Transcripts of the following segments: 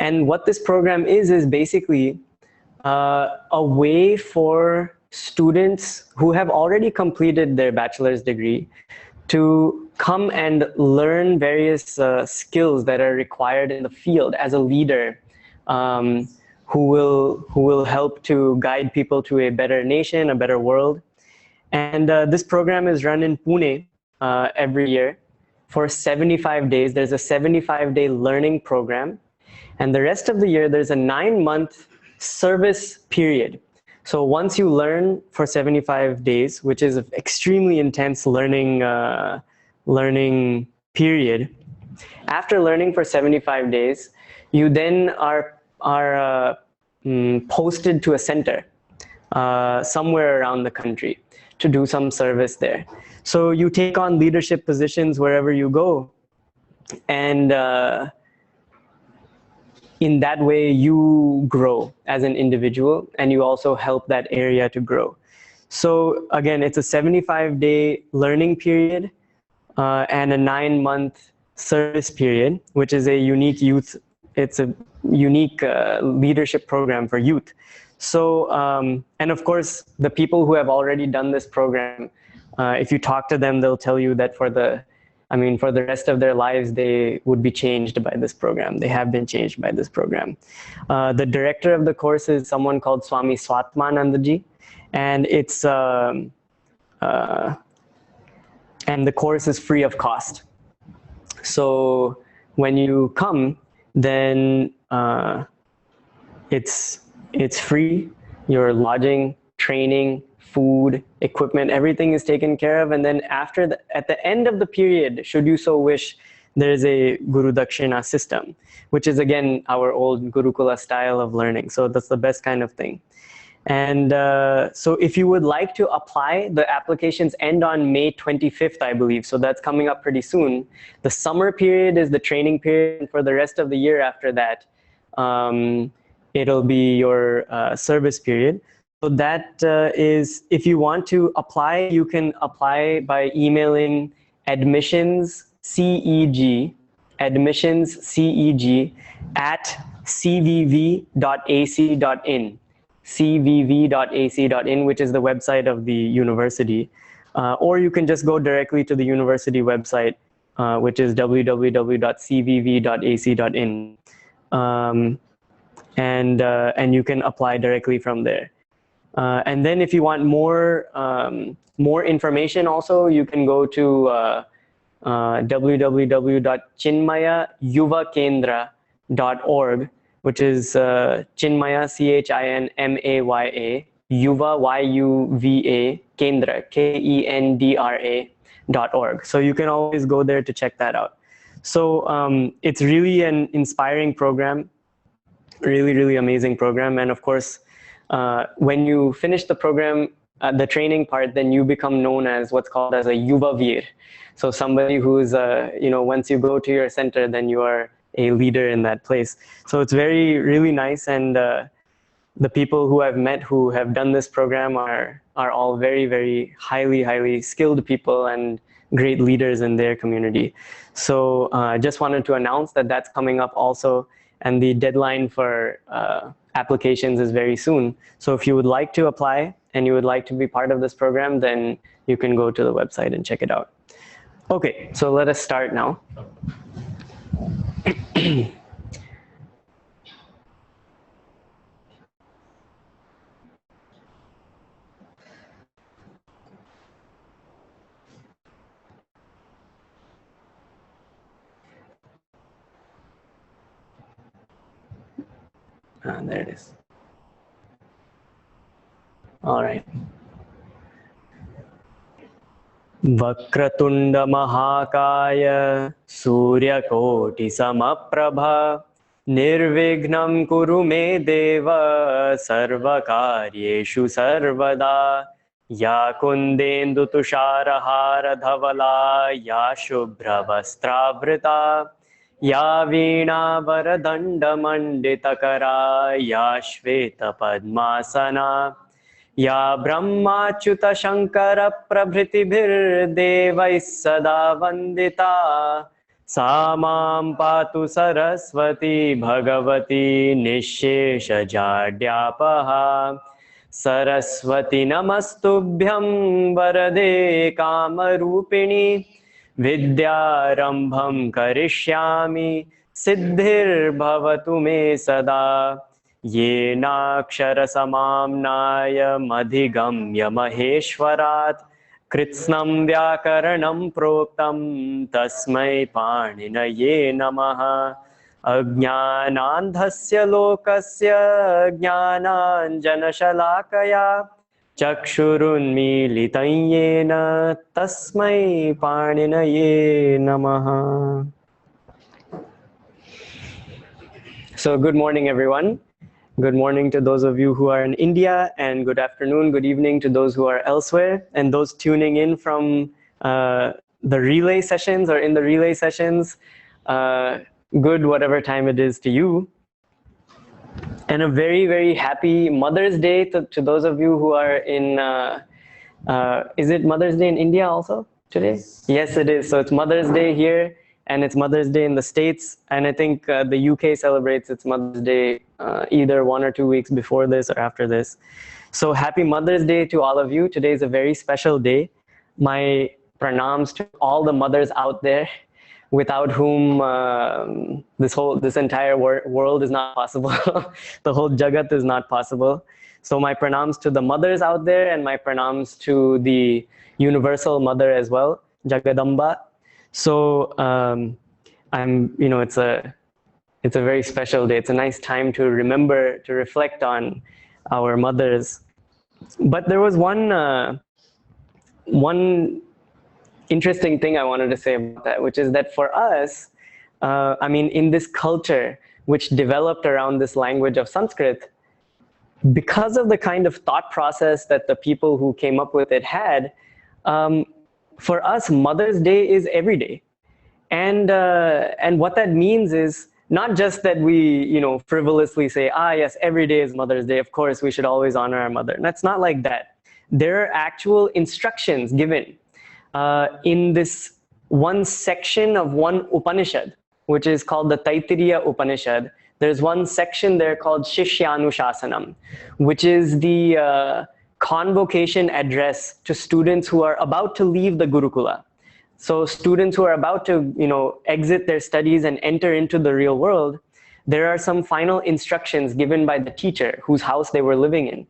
And what this program is basically a way for students who have already completed their bachelor's degree to come and learn various skills that are required in the field as a leader, who will help to guide people to a better nation, a better world. And this program is run in Pune every year for 75 days. There's a 75-day learning program. And the rest of the year, there's a 9-month service period. So once you learn for 75 days, which is an extremely intense learning period, after learning for 75 days, you then are posted to a center somewhere around the country to do some service there. So you take on leadership positions wherever you go, and in that way you grow as an individual, and you also help that area to grow. So again, it's a 75-day learning period and a 9-month service period, which is a unique leadership program for youth. So, and of course, the people who have already done this program, if you talk to them, they'll tell you that for the rest of their lives, they would be changed by this program. They have been changed by this program. The director of the course is someone called Swami Swatmanandaji, and it's and the course is free of cost. So when you come, then it's free. Your lodging, training, food, equipment, everything is taken care of. And then at the end of the period, should you so wish, there's a Guru Dakshina system, which is again our old Gurukula style of learning. So that's the best kind of thing. And so if you would like to apply, the applications end on May 25th, I believe. So that's coming up pretty soon. The summer period is the training period. And for the rest of the year after that, it'll be your service period. So that is, if you want to apply, you can apply by emailing admissionsceg at cvv.ac.in, cvv.ac.in, which is the website of the university. Or you can just go directly to the university website, which is www.cvv.ac.in. And you can apply directly from there. And then if you want more information also, you can go to www.chinmayayuvakendra.org, which is Chinmaya, CHINMAYA, Yuva, YUVA, Kendra, KENDRA.org. So you can always go there to check that out. So it's really an inspiring program, really, really amazing program. And of course, when you finish the program, the training part, then you become known as what's called as a Yuva Veer. So somebody who's, once you go to your center, then you are a leader in that place. So it's really nice. And the people who I've met who have done this program are all very, very highly skilled people and great leaders in their community. So I just wanted to announce that that's coming up also. And the deadline for applications is very soon. So if you would like to apply and you would like to be part of this program, then you can go to the website and check it out. Okay, so let us start now. There it is. All right. Vakratunda Mahakaya Suryakoti Samaprabha Nirvignam Kuru Me Deva Sarvakaryeshu Sarvada Ya Kundendu Tusharahara Dhavala Ya Shubhra Vastravrita Ya Veena Varadanda Manditakara Ya Shveta Padmasana Ya Brahmachyuta Shankara Prabhritibhir Devais Sada Vandita सा मां पातु सरस्वती भगवती निःशेषजाड्यापहा सरस्वती नमस्तुभ्यं वरदे कामरूपिणी विद्यारम्भं करिष्यामि सिद्धिर्भवतु मे सदा येनाक्षरसमाम्नायमधिगम्य महेश्वरात् कृत्स्नं व्याकरणं प्रोक्तं तस्मै पाणिनये नमः अज्ञानान्धस्य लोकस्य ज्ञानाञ्जनशलाकया चक्षुरुन्मीलितं येन तस्मै पाणिनये नमः. So good morning everyone. Good morning to those of you who are in India, and good afternoon, good evening to those who are elsewhere, and those tuning in from the relay sessions or in the relay sessions. Good whatever time it is to you. And a very, very happy Mother's Day to those of you who are in, is it Mother's Day in India also today? Yes, it is. So it's Mother's Day here, and it's Mother's Day in the States, and I think the UK celebrates its Mother's Day either 1 or 2 weeks before this or after this. So happy Mother's Day to all of you. Today is a very special day. My pranams to all the mothers out there, without whom this entire world is not possible. The whole jagat is not possible. So my pranams to the mothers out there, and my pranams to the universal mother as well, Jagadamba. So it's a very special day. It's a nice time to remember, to reflect on our mothers. But there was one interesting thing I wanted to say about that, which is that for us, in this culture which developed around this language of Sanskrit, because of the kind of thought process that the people who came up with it had, for us, Mother's Day is every day. And what that means is not just that we, frivolously say, yes, every day is Mother's Day. Of course, we should always honor our mother. And that's not like that. There are actual instructions given in this one section of one Upanishad, which is called the Taittiriya Upanishad. There's one section there called Shishyanuशासनम, which is the convocation address to students who are about to leave the Gurukula. So students who are about to, exit their studies and enter into the real world, there are some final instructions given by the teacher whose house they were living in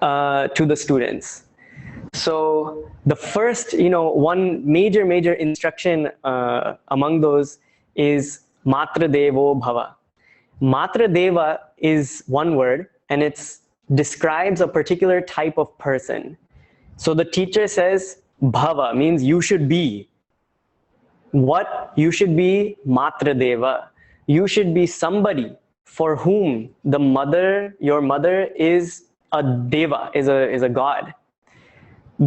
to the students. So the first, one major instruction among those is Matra Devo Bhava. Matra Deva is one word, and it describes a particular type of person. So the teacher says, Bhava means you should be. What? You should be Matra Deva. You should be somebody for whom your mother is a Deva, is a god.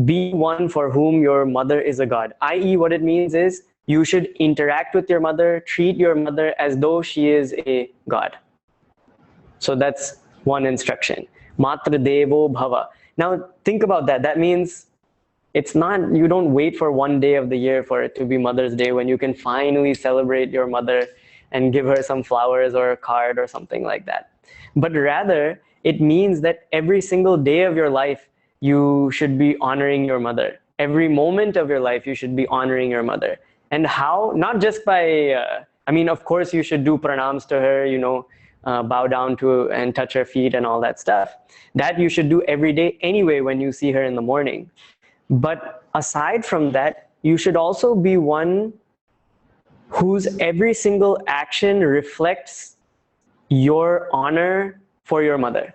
Be one for whom your mother is a god. I.e., what it means is you should interact with your mother, treat your mother as though she is a god. So that's one instruction. Matra Devo Bhava. Now think about that. That means it's not, you don't wait for one day of the year for it to be Mother's Day when you can finally celebrate your mother and give her some flowers or a card or something like that. But rather, it means that every single day of your life, you should be honoring your mother. Every moment of your life, you should be honoring your mother. And how? Not just by, of course, you should do pranams to her, bow down to and touch her feet and all that stuff. That you should do every day anyway when you see her in the morning. But aside from that, you should also be one whose every single action reflects your honor for your mother.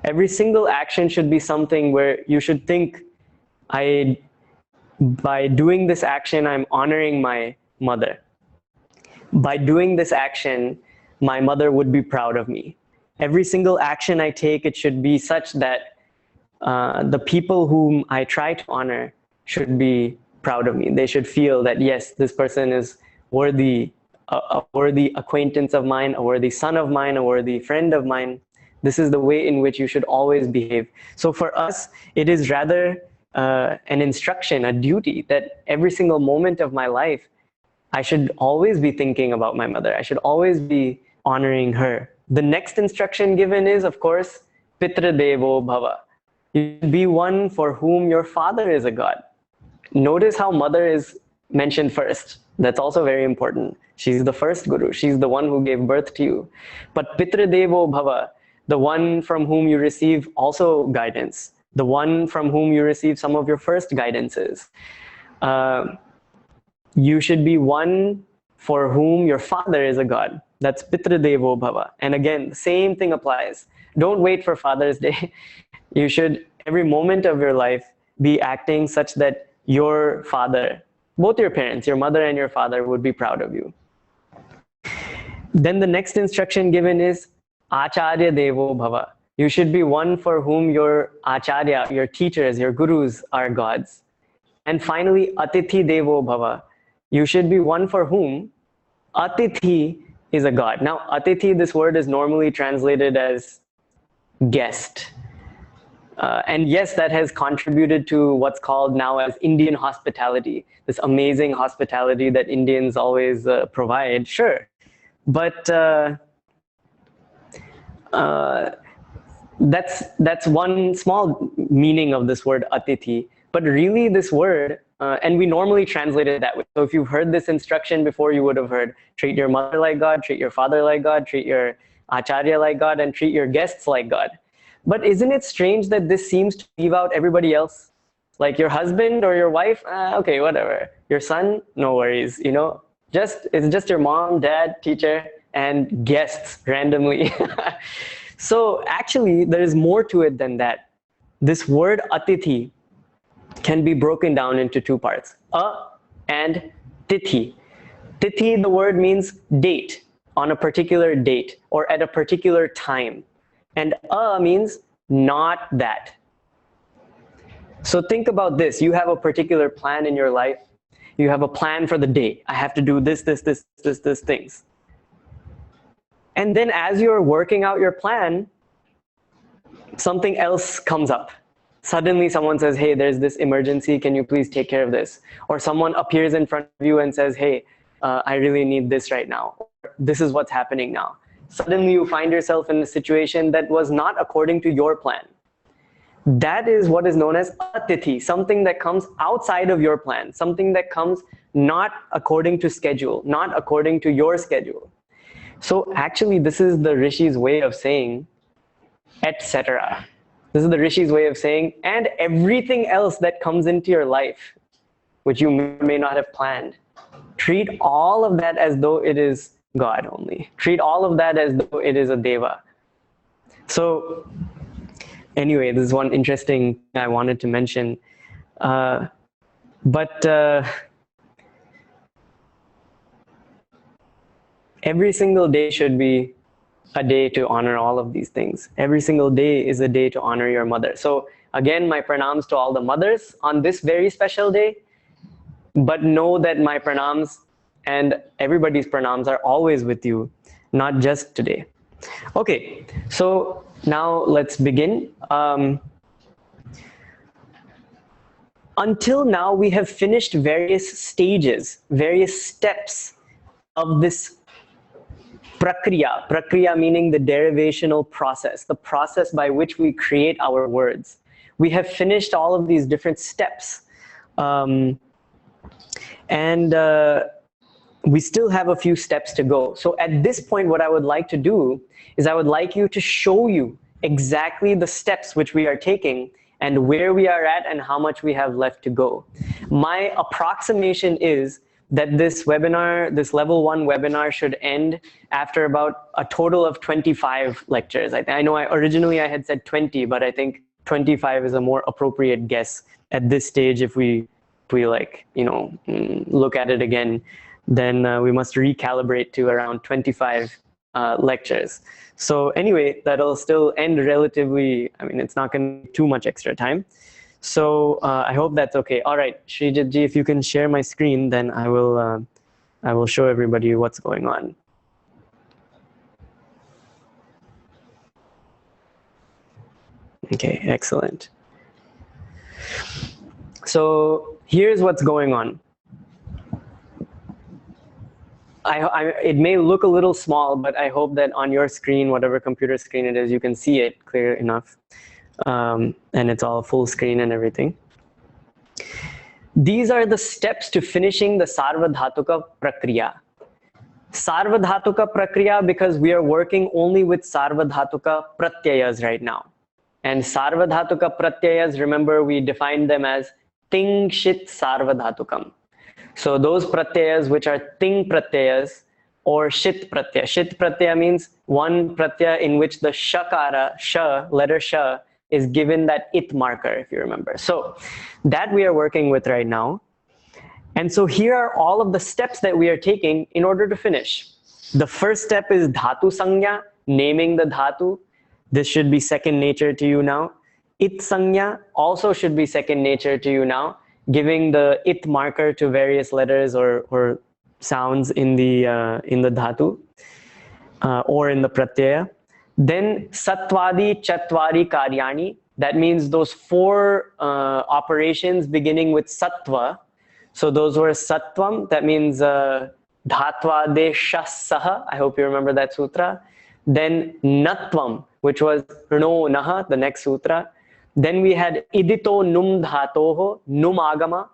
Every single action should be something where you should think, by doing this action, I'm honoring my mother. By doing this action, my mother would be proud of me. Every single action I take, it should be such that the people whom I try to honor should be proud of me. They should feel that, yes, this person is worthy, a worthy acquaintance of mine, a worthy son of mine, a worthy friend of mine. This is the way in which you should always behave. So for us, it is rather an instruction, a duty, that every single moment of my life, I should always be thinking about my mother. I should always be honoring her. The next instruction given is, of course, Pitra Devo Bhava. You should be one for whom your father is a god. Notice how mother is mentioned first. That's also very important. She's the first guru. She's the one who gave birth to you. But Pitra Devo Bhava, the one from whom you receive also guidance, the one from whom you receive some of your first guidances. You should be one for whom your father is a god. That's Pitra Devo Bhava. And again, the same thing applies. Don't wait for Father's Day. You should, every moment of your life, be acting such that your father, both your parents, your mother and your father, would be proud of you. Then the next instruction given is Acharya Devo Bhava. You should be one for whom your Acharya, your teachers, your gurus are gods. And finally, Atithi Devo Bhava. You should be one for whom Atithi is a god. Now, Atithi, this word is normally translated as guest. And yes, that has contributed to what's called now as Indian hospitality, this amazing hospitality that Indians always provide, sure. But that's one small meaning of this word Atithi. But really this word, and we normally translate it that way. So if you've heard this instruction before, you would have heard, treat your mother like God, treat your father like God, treat your Acharya like God, and treat your guests like God. But isn't it strange that this seems to leave out everybody else? Like your husband or your wife, okay, whatever. Your son, no worries, you know. It's just your mom, dad, teacher, and guests randomly. So actually, there is more to it than that. This word Atithi can be broken down into two parts, and Tithi. Tithi, the word means date, on a particular date, or at a particular time. And means not that. So think about this. You have a particular plan in your life. You have a plan for the day. I have to do this things. And then as you're working out your plan, something else comes up. Suddenly someone says, hey, there's this emergency. Can you please take care of this? Or someone appears in front of you and says, hey, I really need this right now. Or, this is what's happening now. Suddenly you find yourself in a situation that was not according to your plan. That is what is known as Atithi, something that comes outside of your plan, something that comes not according to schedule, not according to your schedule. So actually, this is the Rishi's way of saying, etc. This is the Rishi's way of saying, and everything else that comes into your life, which you may not have planned. Treat all of that as though it is God only. Treat all of that as though it is a deva. So anyway, this is one interesting thing I wanted to mention. Every single day should be a day to honor all of these things. Every single day is a day to honor your mother. So again, my pranams to all the mothers on this very special day. But know that my pranams and everybody's pranams are always with you, not just today. Okay, so now let's begin. Until now, we have finished various stages, various steps of this prakriya. Prakriya meaning the derivational process, the process by which we create our words. We have finished all of these different steps. We still have a few steps to go. So at this point, what I would like to do is I would like you to show you exactly the steps which we are taking and where we are at and how much we have left to go. My approximation is that this webinar, this level 1 webinar should end after about a total of 25 lectures. I know originally I had said 20, but I think 25 is a more appropriate guess at this stage. If we like, you know, look at it again, then we must recalibrate to around 25 lectures. So anyway, that'll still end relatively, I mean, it's not going to be too much extra time. So I hope that's okay. All right, Srijit ji, if you can share my screen, then I will show everybody what's going on. Okay, excellent. So here's what's going on. it may look a little small, but I hope that on your screen, whatever computer screen it is, you can see it clear enough. And it's all full screen and everything. These are the steps to finishing the Sarvadhatuka Prakriya. Sarvadhatuka Prakriya, because we are working only with Sarvadhatuka Pratyayas right now. And Sarvadhatuka Pratyayas, remember, we defined them as Ting Shit Sarvadhatukam. So those pratyayas which are Ting Pratyayas or Shit Pratyaya. Shit Pratyaya means one pratyaya in which the Shakara, Sha, letter Sha, is given that it marker, if you remember. So that we are working with right now. And so here are all of the steps that we are taking in order to finish. The first step is Dhatu Sangya, naming the Dhatu. This should be second nature to you now. It Sangya also should be second nature to you now, giving the it marker to various letters or sounds in the dhatu or in the pratyaya. Then Satvadi Chatvari Karyani, that means those 4 operations beginning with Sattva. So those were Sattvam, that means Dhatva Desha Saha, I hope you remember that sutra. Then Natvam, which was Rno Naha, the next sutra. Then we had Idito Num Dhatoho, Num Agama.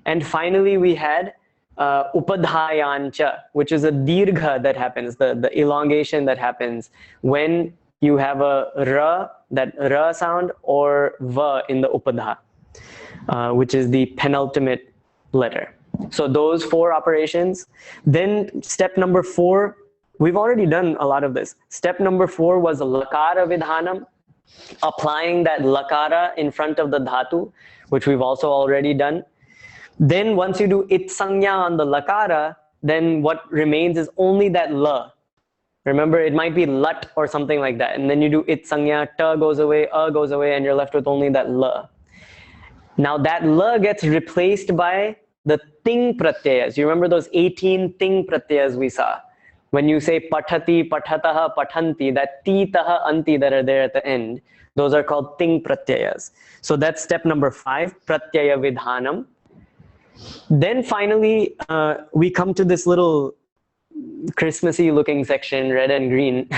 And finally we had Upadhayancha, which is a Dirgha that happens, the elongation that happens when you have a Ra, that Ra sound, or Va in the Upadha, which is the penultimate letter. So those 4 operations. Then step number 4, we've already done a lot of this. Step number 4 was Lakara Vidhanam, applying that lakara in front of the dhatu, which we've also already done. Then once you do it sangya on the lakara, then what remains is only that la. Remember, it might be lut or something like that. And then you do it sangya, ta goes away, a goes away, and you're left with only that la. Now that la gets replaced by the ting pratyayas. You remember those 18 ting pratyayas we saw? When you say pathati, pathataha, pathanti, that ti, taha, anti that are there at the end, those are called ting pratyayas. So that's step number 5, pratyaya vidhanam. Then finally, we come to this little Christmassy looking section, red and green.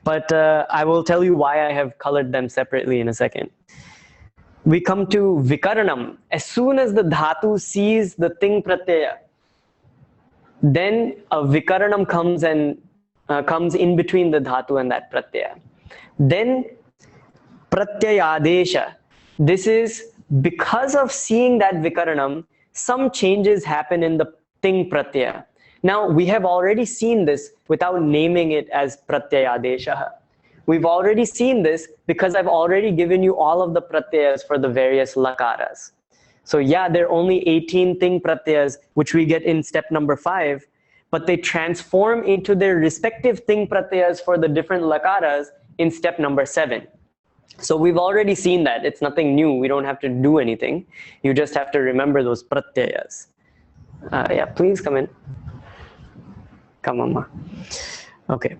But I will tell you why I have colored them separately in a second. We come to vikaranam. As soon as the dhatu sees the ting pratyaya, then a vikaranam comes and comes in between the dhatu and that pratyaya. Then pratyayadesha. This is because of seeing that vikaranam, some changes happen in the ting pratyaya. Now we have already seen this without naming it as pratyayadesha. We've already seen this because I've already given you all of the pratyayas for the various lakaras. So yeah, there are only 18 ting pratyayas, which we get in step number 5, but they transform into their respective ting pratyayas for the different lakaras in step number 7. So we've already seen that. It's nothing new. We don't have to do anything. You just have to remember those pratyayas. Yeah, please come in. Come on, ma. Okay.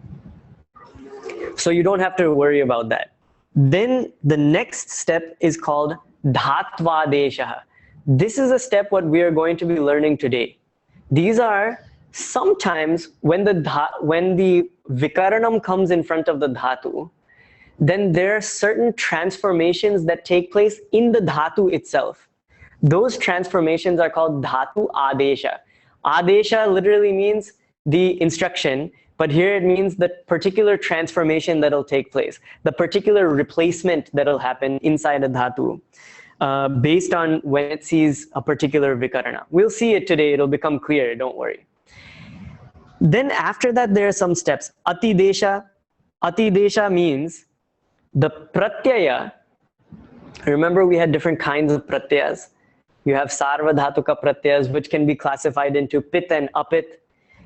So you don't have to worry about that. Then the next step is called Dhatvadesha. This is a step what we are going to be learning today. These are sometimes when the vikaranam comes in front of the dhatu, then there are certain transformations that take place in the dhatu itself. Those transformations are called dhatu adesha. Adesha literally means the instruction, but here it means the particular transformation that will take place, the particular replacement that will happen inside a dhatu based on when it sees a particular vikarana. We'll see it today. It'll become clear. Don't worry. Then after that, there are some steps. Atidesha. Atidesha means the pratyaya. Remember, we had different kinds of pratyayas. You have sarvadhatuka pratyayas, which can be classified into pit and apit.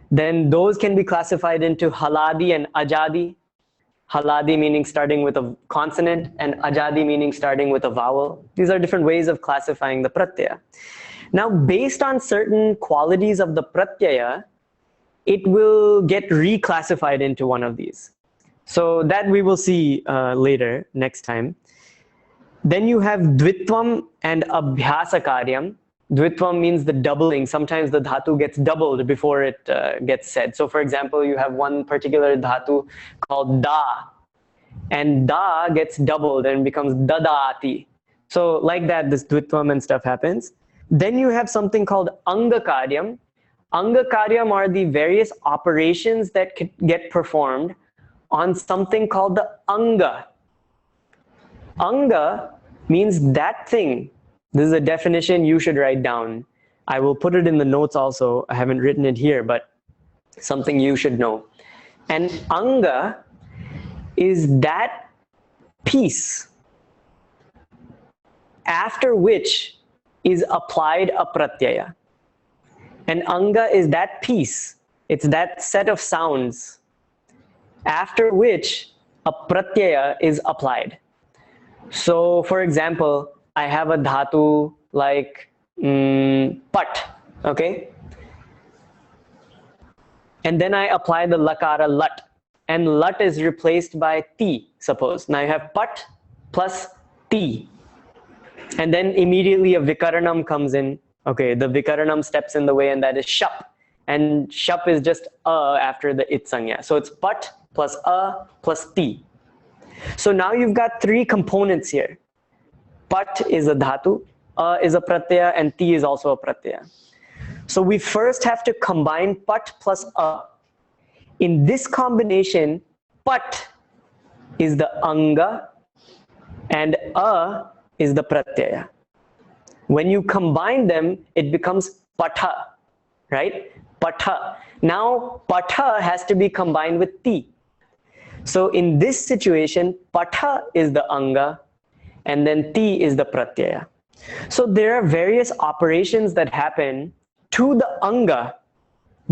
Then those can be classified into haladi and ajadi. Haladi meaning starting with a consonant and ajadi meaning starting with a vowel. These are different ways of classifying the pratyaya. Now, based on certain qualities of the pratyaya, it will get reclassified into one of these. So that we will see later, next time. Then you have dvitvam and abhyasa karyam. Dvitvam means the doubling. Sometimes the dhatu gets doubled before it gets said. So for example, you have one particular dhatu called da, and da gets doubled and becomes dadati. So like that, this dvitvam and stuff happens. Then you have something called angakaryam. Angakaryam are the various operations that get performed on something called the anga. Anga means that thing. This is a definition you should write down. I will put it in the notes also. I haven't written it here, but something you should know. And anga is that piece after which is applied a pratyaya. And anga is that piece. It's that set of sounds after which a pratyaya is applied. So for example, I have a dhatu like pat, okay? And then I apply the lakara lat, and lat is replaced by ti, suppose. Now you have pat plus ti. And then immediately a vikaranam comes in. Okay, the vikaranam steps in the way, and that is shap. And shap is just after the it sanya. So it's pat plus ti. So now you've got three components here. Pat is a dhatu, is a pratyaya, and ti is also a pratyaya. So we first have to combine pat plus a. In this combination, pat is the anga and a is the pratyaya. When you combine them, it becomes patha, right? Patha. Now patha has to be combined with ti. So in this situation, patha is the anga and then ti is the pratyaya. So there are various operations that happen to the anga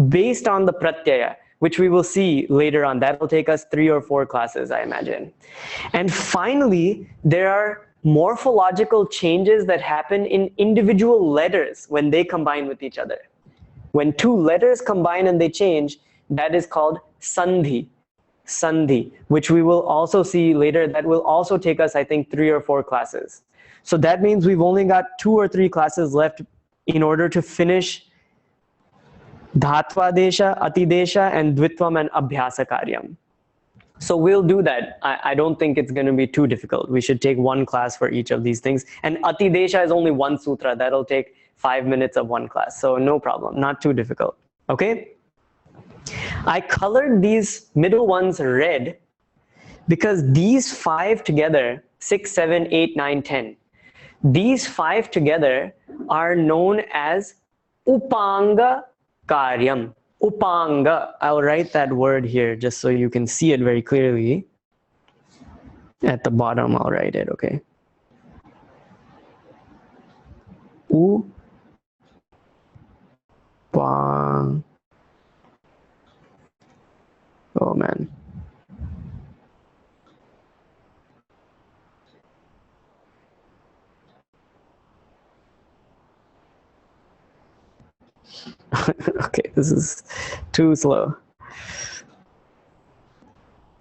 based on the pratyaya, which we will see later on. That will take us 3 or 4 classes, I imagine. And finally, there are morphological changes that happen in individual letters when they combine with each other. When 2 letters combine and they change, that is called sandhi. Sandhi, which we will also see later. That will also take us, I think, 3 or 4 classes. So that means we've only got 2 or 3 classes left in order to finish Dhatva-desha, Ati-desha, and Dvitvam and Abhyasa Karyam. So we'll do that. I don't think it's going to be too difficult. We should take 1 class for each of these things. And Ati-desha is only 1 sutra. That'll take 5 minutes of 1 class. So no problem, not too difficult. Okay? I colored these middle ones red because these 5 together, 6, 7, 8, 9, 10, these 5 together are known as Upanga Karyam. Upanga. I'll write that word here just so you can see it very clearly. At the bottom, I'll write it, okay? Upang. Oh man. Okay, this is too slow.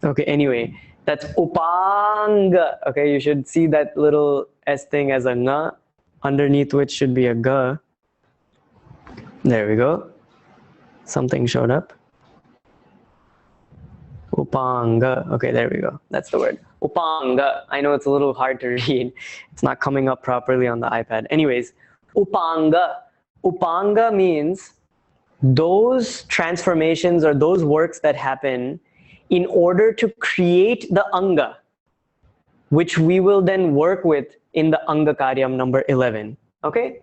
Okay, anyway, that's upanga. Okay, you should see that little S thing as a nga, underneath which should be a ga. There we go. Something showed up. Upanga. Okay, there we go. That's the word. Upanga. I know it's a little hard to read. It's not coming up properly on the iPad. Anyways, upanga. Upanga means those transformations or those works that happen in order to create the anga, which we will then work with in the anga karyam number 11. Okay?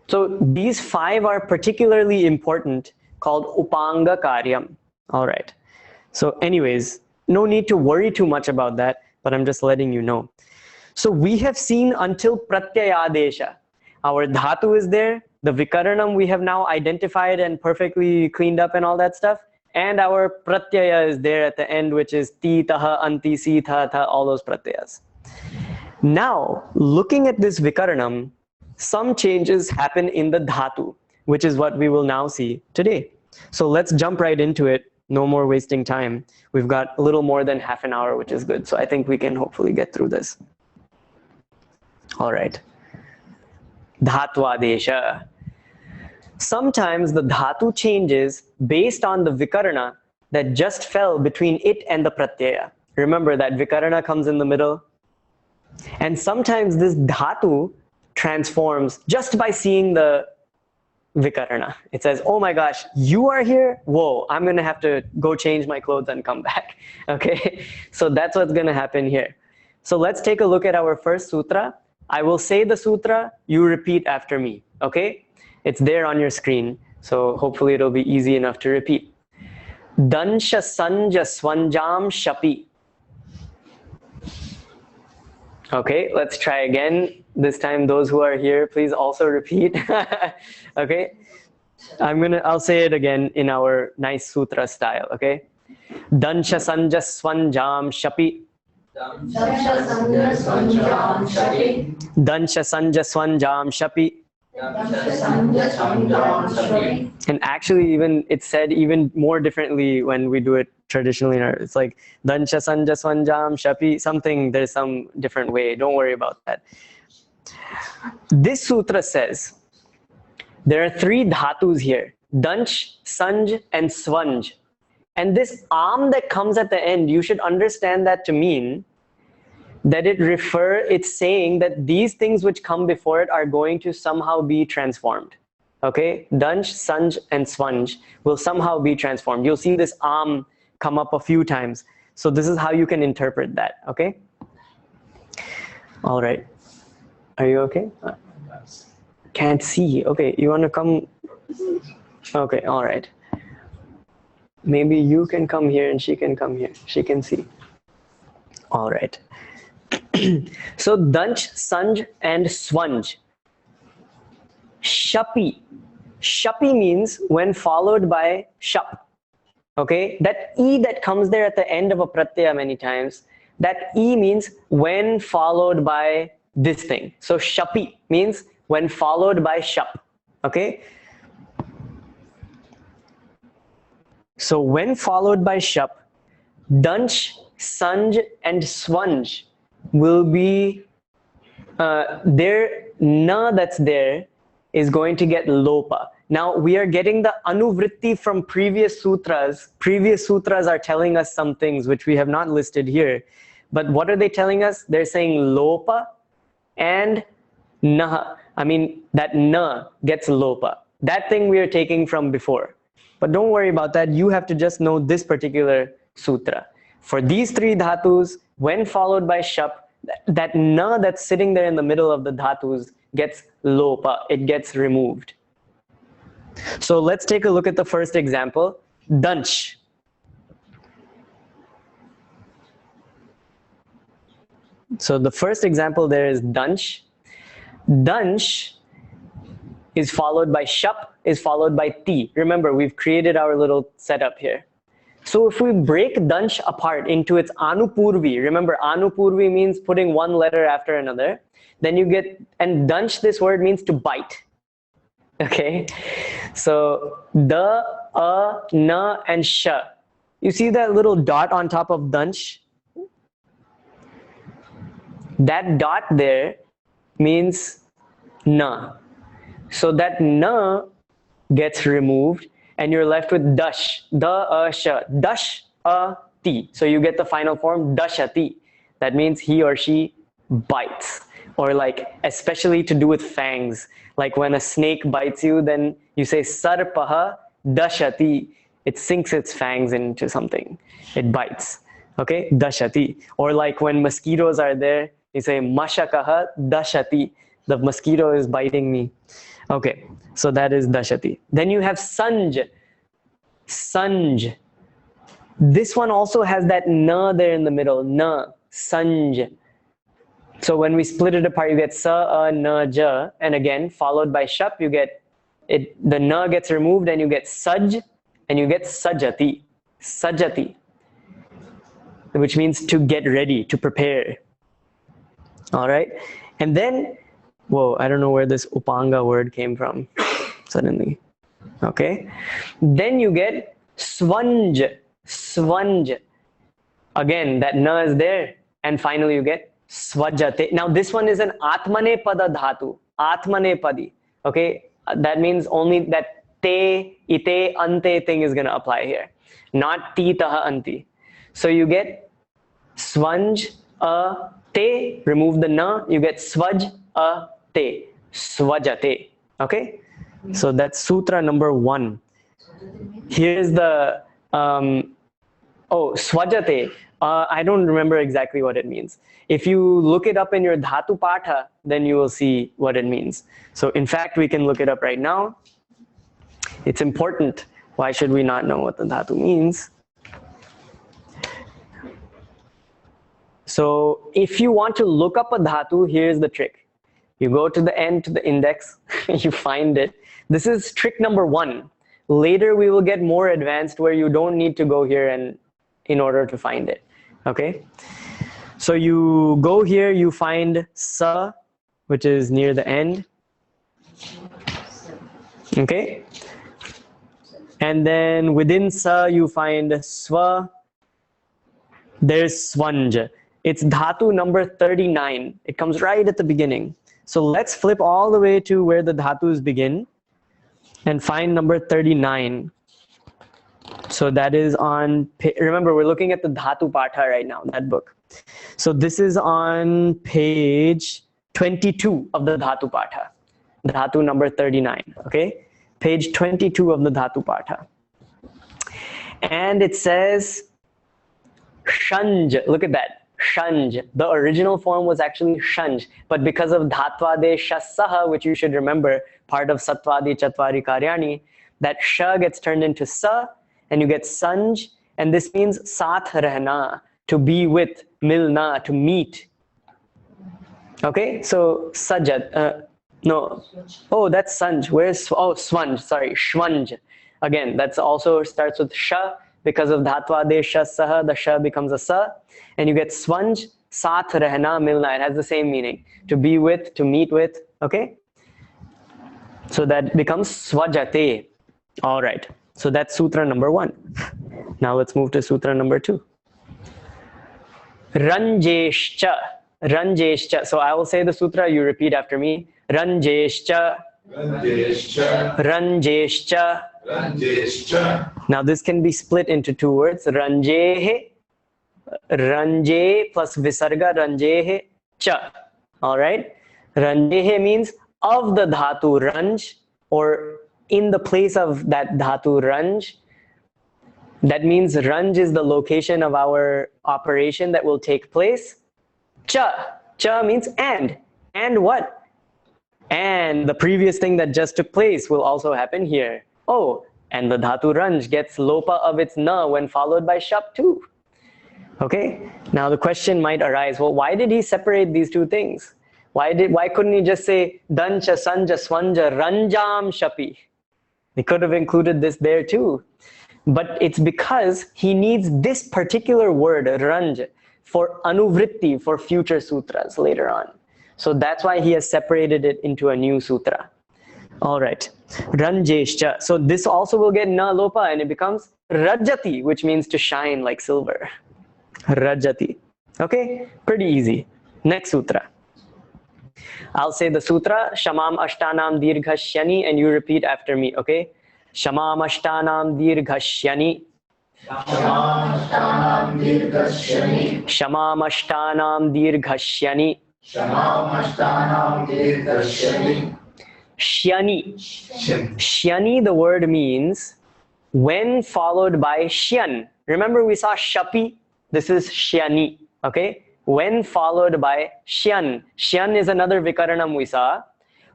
So these 5 are particularly important, called upanga karyam. All right. So anyways, no need to worry too much about that, but I'm just letting you know. So we have seen until pratyayadesha. Our dhatu is there. The vikaranam we have now identified and perfectly cleaned up and all that stuff. And our pratyaya is there at the end, which is ti, taha, anti, si, tha, tha, all those pratyayas. Now, looking at this vikaranam, some changes happen in the dhatu, which is what we will now see today. So let's jump right into it. No more wasting time. We've got a little more than half an hour, which is good. So I think we can hopefully get through this. All right. Dhatva-desha. Sometimes the dhatu changes based on the vikarana that just fell between it and the pratyaya. Remember that vikarana comes in the middle. And sometimes this dhatu transforms just by seeing the vikarana. It says, oh my gosh, you are here? Whoa, I'm going to have to go change my clothes and come back. Okay, so that's what's going to happen here. So let's take a look at our first sutra. I will say the sutra, you repeat after me. Okay, it's there on your screen, so hopefully it'll be easy enough to repeat. Dansha sanja swanjam shapi. Okay, let's try again. This time, those who are here, please also repeat. Okay, I'll say it again in our nice sutra style. Okay, Dansha sanja swanjam shapi. Dansha sanja swanjam shapi. Dansha sanja swanjam shapi. And actually, even it's said even more differently when we do it traditionally. It's like Dansha sanja swanjam shapi, something, there's some different way. Don't worry about that. This sutra says there are three dhatus here: Dansh, Sanj, and Swanj. And this am that comes at the end, you should understand that to mean that it's saying that these things which come before it are going to somehow be transformed. Okay, Dansh, Sanj, and Swanj will somehow be transformed. You'll see this am come up a few times. So this is how you can interpret that. Okay. All right. Are you okay? Can't see. Okay, you want to come? Okay, all right. Maybe you can come here and she can come here. She can see. All right. So Dansh, Sanj, and Swanj. Shapi. Shapi means when followed by shap. Okay, that e that comes there at the end of a pratyaya many times, that e means when followed by this thing. So shapi means when followed by shap. Okay. So when followed by shap, Dansh, Sanj, and Swanj will be there. Na that's there is going to get lopa. Now we are getting the anuvritti from previous sutras. Previous sutras are telling us some things which we have not listed here. But what are they telling us? They're saying lopa and na. I mean, that na gets lopa. That thing we are taking from before. But don't worry about that. You have to just know this particular sutra. For these three dhatus, when followed by shap, that na that's sitting there in the middle of the dhatus gets lopa. It gets removed. So let's take a look at the first example. Dansh. So the first example there is Dansh. Dansh is followed by shap, is followed by ti. Remember, we've created our little setup here. So if we break Dansh apart into its anupurvi, remember anupurvi means putting one letter after another, then you get, and Dansh, this word means to bite. Okay, so the, na, and sha. You see that little dot on top of Dansh? That dot there means na. So that na gets removed and you're left with dash, da, sha, dash, ti. So you get the final form dashati. That means he or she bites. Or like, especially to do with fangs. Like when a snake bites you, then you say sarpaha dashati. It sinks its fangs into something. It bites. Okay, dashati. Or like when mosquitoes are there, you say mashakaha dashati. The mosquito is biting me. Okay, so that is dashati. Then you have sanj. Sanj. This one also has that na there in the middle. Na, sanj. So when we split it apart, you get sa, na, ja, and again, followed by shap, you get it, the na gets removed and you get saj, and you get sajati. Sajati. Which means to get ready, to prepare. All right. And then, whoa, I don't know where this upanga word came from suddenly. Okay. Then you get swanj. Swanj. Again, that na is there. And finally you get swajate. Now this one is an atmane pada dhatu. Atmanepadi. Okay, that means only that te, ite, ante thing is going to apply here, not ti, taha, anti. So you get swanj, a, te, remove the na, you get swaj, a, te, swajate. Okay, so that's sutra number 1. Here's the, swajate. I don't remember exactly what it means. If you look it up in your dhatu patha, then you will see what it means. So in fact, we can look it up right now. It's important. Why should we not know what the dhatu means? So if you want to look up a dhatu, here's the trick. You go to the end, to the index, you find it. This is trick number 1. Later we will get more advanced where you don't need to go here and in order to find it. Okay? So you go here, you find sa, which is near the end. Okay? And then within sa you find swa. There's swanj. It's dhatu number 39. It comes right at the beginning. So let's flip all the way to where the dhatus begin and find number 39. So that is on, remember we're looking at the dhatu patha right now, that book. So this is on page 22 of the dhatu patha, dhatu number 39, okay? Page 22 of the dhatu patha. And it says, shanj, look at that, shanj. The original form was actually shanj, but because of dhatvade shassaha, which you should remember, part of satvadi chatvari karyani, that sha gets turned into sa, and you get sanj, and this means saath rehna, to be with, milna, to meet. Okay, so sajad, no, oh, that's sanj. Where's, oh, swanj, sorry, shwanj. Again, that's also starts with sha. Because of dhatvade shassaha, the sha becomes a sa, and you get swanj, saath rehna, milna. It has the same meaning, to be with, to meet with. Okay, so that becomes swajate. All right, so that's sutra number 1. Now let's move to sutra number 2. Ranjeshcha, ranjeshcha. So I will say the sutra, you repeat after me. Ranjeshcha, ranjeshcha, ranjeshcha, ranjeshcha. Now this can be split into 2 words. Ranjehe, ranje plus visarga, ranjehe cha. All right. Ranjehe means of the dhatu ranj, or in the place of that dhatu ranj. That means ranj is the location of our operation that will take place. Cha, cha means and what? And the previous thing that just took place will also happen here. Oh, and the dhatu ranj gets lopa of its na when followed by shap too. Okay, now the question might arise, well, why did he separate these 2 things? Why couldn't he just say dancha, sanja, swanja, ranjam, shapi? He could have included this there too. But it's because he needs this particular word, ranj, for anuvritti, for future sutras later on. So that's why he has separated it into a new sutra. All right, ranjeshcha. So this also will get na lopa and it becomes rajati, which means to shine like silver. Rajati. Okay, pretty easy. Next sutra. I'll say the sutra, Shamam Ashtanam Dirghashyani, and you repeat after me, okay? Shamam Ashtanam Dirghashyani. Shamam Ashtanam Dirghashyani. Shamam Ashtanam Dirghashyani. Shamam Ashtanam Dirghashyani. Shyani. Shyani, the word means when followed by shyan. Remember we saw shapi? This is shyani, okay? When followed by shyan. Shyan is another vikaranam we saw.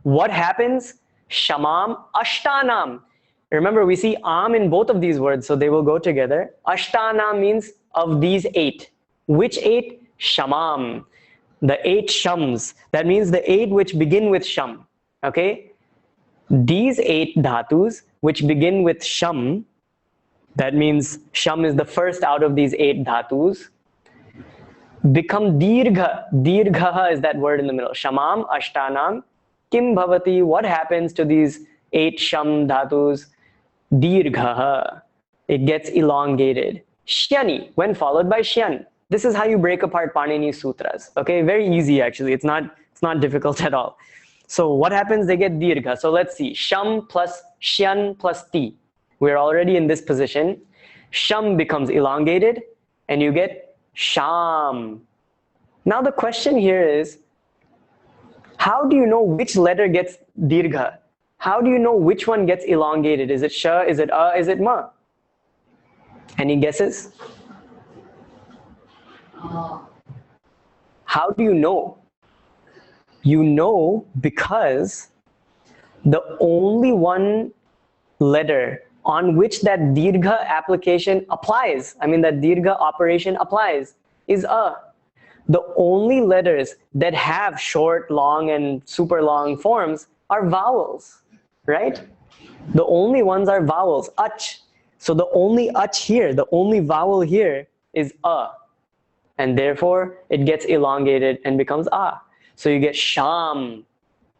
What happens? Shamam ashtanam. Remember we see am in both of these words, so they will go together. Ashtanam means of these 8. Which 8? Shamam. The 8 shams. That means the 8 which begin with sham. Okay? These 8 dhatus which begin with sham, that means sham is the first out of these 8 dhatus, become dirgha. Dirgha is that word in the middle. Shamam, ashtanam, kim bhavati. What happens to these 8 sham dhatus? Dirgha. It gets elongated. Shyani, when followed by shyan. This is how you break apart Panini Sutras. Okay, very easy actually. It's not difficult at all. So what happens? They get dirgha. So let's see. Sham plus shyan plus ti. We're already in this position. Sham becomes elongated and you get sham. Now the question here is, how do you know which letter gets dirgha? How do you know which one gets elongated? Is it sha? Is it a? Is it ma? Any guesses? How do you know? You know because the only one letter on which that dirgha application applies, I mean that dirgha operation applies, is a. The only letters that have short, long, and super long forms are vowels, right? The only ones are vowels, ach. So the only ach here, the only vowel here is a. And therefore, it gets elongated and becomes a. So you get sham.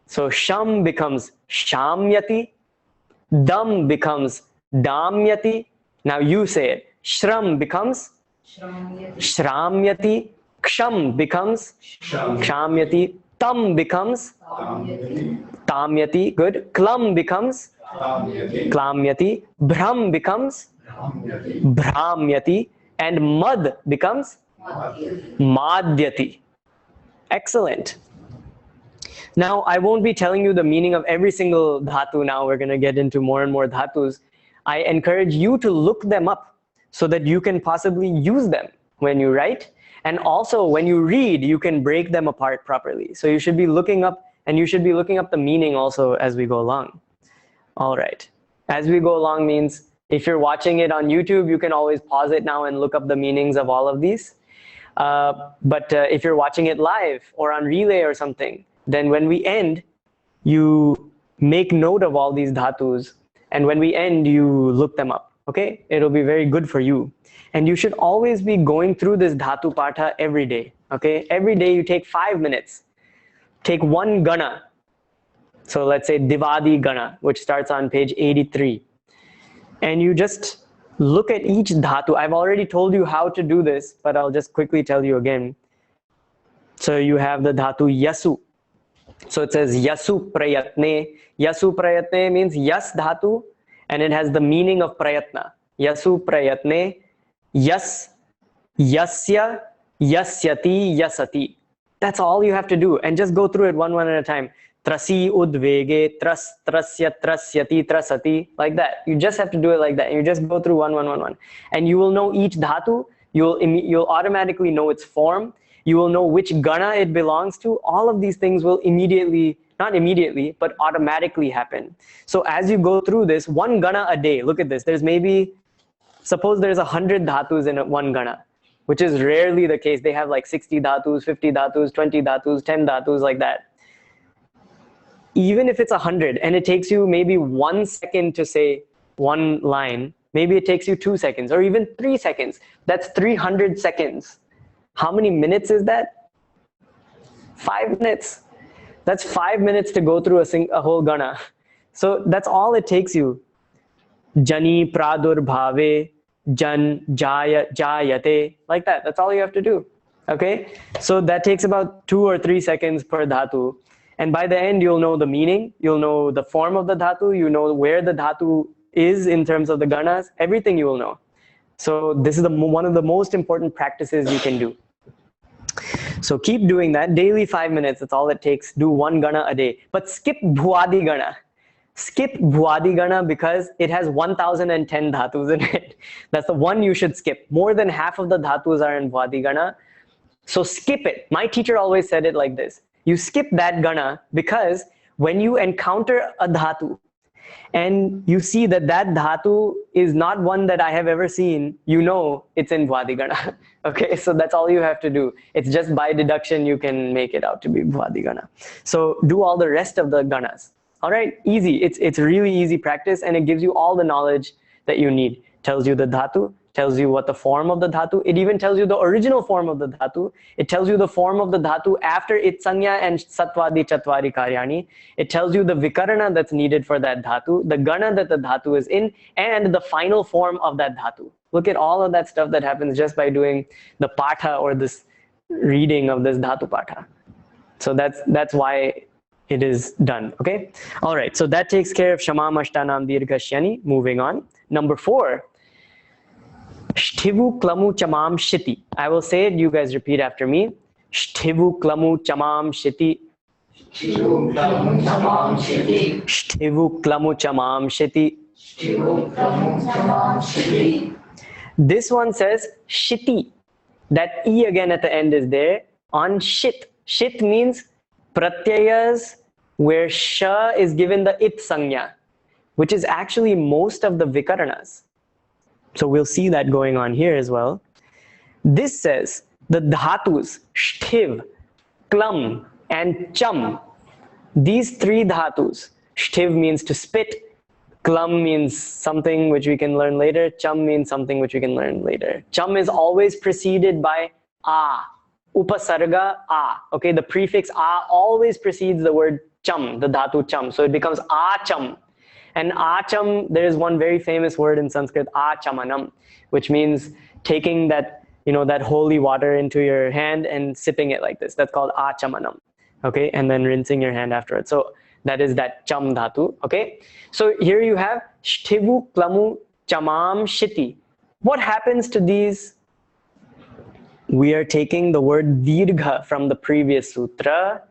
So sham becomes shamyati. Dam becomes damyati. Now you say it. Shram becomes shramyati. Ksham becomes kshamyati. Tam becomes tamyati. Good. Klam becomes klamyati. Bhram becomes bhramyati. And mad becomes madhyati. Excellent. Now, I won't be telling you the meaning of every single dhatu now. We're going to get into more and more dhatus. I encourage you to look them up so that you can possibly use them when you write. And also, when you read, you can break them apart properly. So you should be looking up, and you should be looking up the meaning also as we go along. All right. As we go along means, if you're watching it on YouTube, you can always pause it now and look up the meanings of all of these. But if you're watching it live or on relay or something, then when we end, you make note of all these dhatus. And when we end, you look them up. Okay? It'll be very good for you. And you should always be going through this dhatu patha every day. Okay? Every day you take 5 minutes. Take one gana. So let's say Divadi Gana, which starts on page 83. And you just look at each dhatu. I've already told you how to do this, but I'll just quickly tell you again. So you have the dhatu yasu. So it says yasu prayatne. Yasu prayatne means yas dhatu, and it has the meaning of prayatna. Yasu prayatne, yas, yasya, yasyati, yasati. That's all you have to do, and just go through it one at a time. Trasi udvege, tras, trasya, trasyati, trasati, like that. You just have to do it like that. You just go through one. And you will know each dhatu. You'll automatically know its form. You will know which gana it belongs to. All of these things will immediately, not immediately, but automatically happen. So as you go through this, one gana a day, look at this. There's maybe, suppose there's 100 dhatus in one gana, which is rarely the case. They have like 60 dhatus, 50 dhatus, 20 dhatus, 10 dhatus, like that. Even if it's 100 and it takes you maybe 1 second to say one line, maybe it takes you 2 seconds or even 3 seconds. That's 300 seconds. How many minutes is that? 5 minutes. That's 5 minutes to go through a whole gana. So that's all it takes you. Jani pradur bhave, jan jaya jayate, like that. That's all you have to do. Okay? So that takes about 2 or 3 seconds per dhatu. And by the end, you'll know the meaning, you'll know the form of the dhatu, you know where the dhatu is in terms of the ganas, everything you will know. So this is one of the most important practices you can do. So keep doing that, daily 5 minutes, that's all it takes. Do one gana a day. But skip bhuadi gana. Skip bhuadi gana because it has 1010 dhatus in it. That's the one you should skip. More than half of the dhatus are in bhuadi gana. So skip it. My teacher always said it like this. You skip that gana because when you encounter a dhatu and you see that that dhatu is not one that I have ever seen, you know it's in bhuadi gana. Okay, so that's all you have to do. It's just by deduction you can make it out to be bhuadi gana. So do all the rest of the ganas. All right, easy. It's really easy practice and it gives you all the knowledge that you need. Tells you the dhatu, tells you what the form of the dhatu. It even tells you the original form of the dhatu. It tells you the form of the dhatu after its sanya and satvadi chatvari karyani. It tells you the vikarana that's needed for that dhatu, the gana that the dhatu is in, and the final form of that dhatu. Look at all of that stuff that happens just by doing the patha or this reading of this dhatu patha. So that's why it is done. Okay. All right. So that takes care of shamam ashtanam dirghashyani. Moving on. Number 4. Shtivu klamu chamam shiti. I will say it. You guys repeat after me. Shtivu klamu chamam shiti. Shtivu klamu chamam shiti. Shtivu klamu chamam shiti. Shtivu klamu chamam shiti. This one says shiti. That E again at the end is there on shit. Shit means pratyayas where sha is given the it sanya, which is actually most of the vikaranas. So we'll see that going on here as well. This says the dhatus, shtiv, klam, and cham. These 3 dhatus, shtiv means to spit, klam means something which we can learn later, cham means something which we can learn later. Cham is always preceded by a, upasarga a. Okay, the prefix a always precedes the word cham, the dhatu cham. So it becomes acham. And acham, there is one very famous word in Sanskrit, achamanam, which means taking that, that holy water into your hand and sipping it like this. That's called achamanam. Okay, and then rinsing your hand afterwards. So that is that cham dhatu. Okay, so here you have shtivu klamu chamam shiti. What happens to these? We are taking the word dirgha from the previous sutra.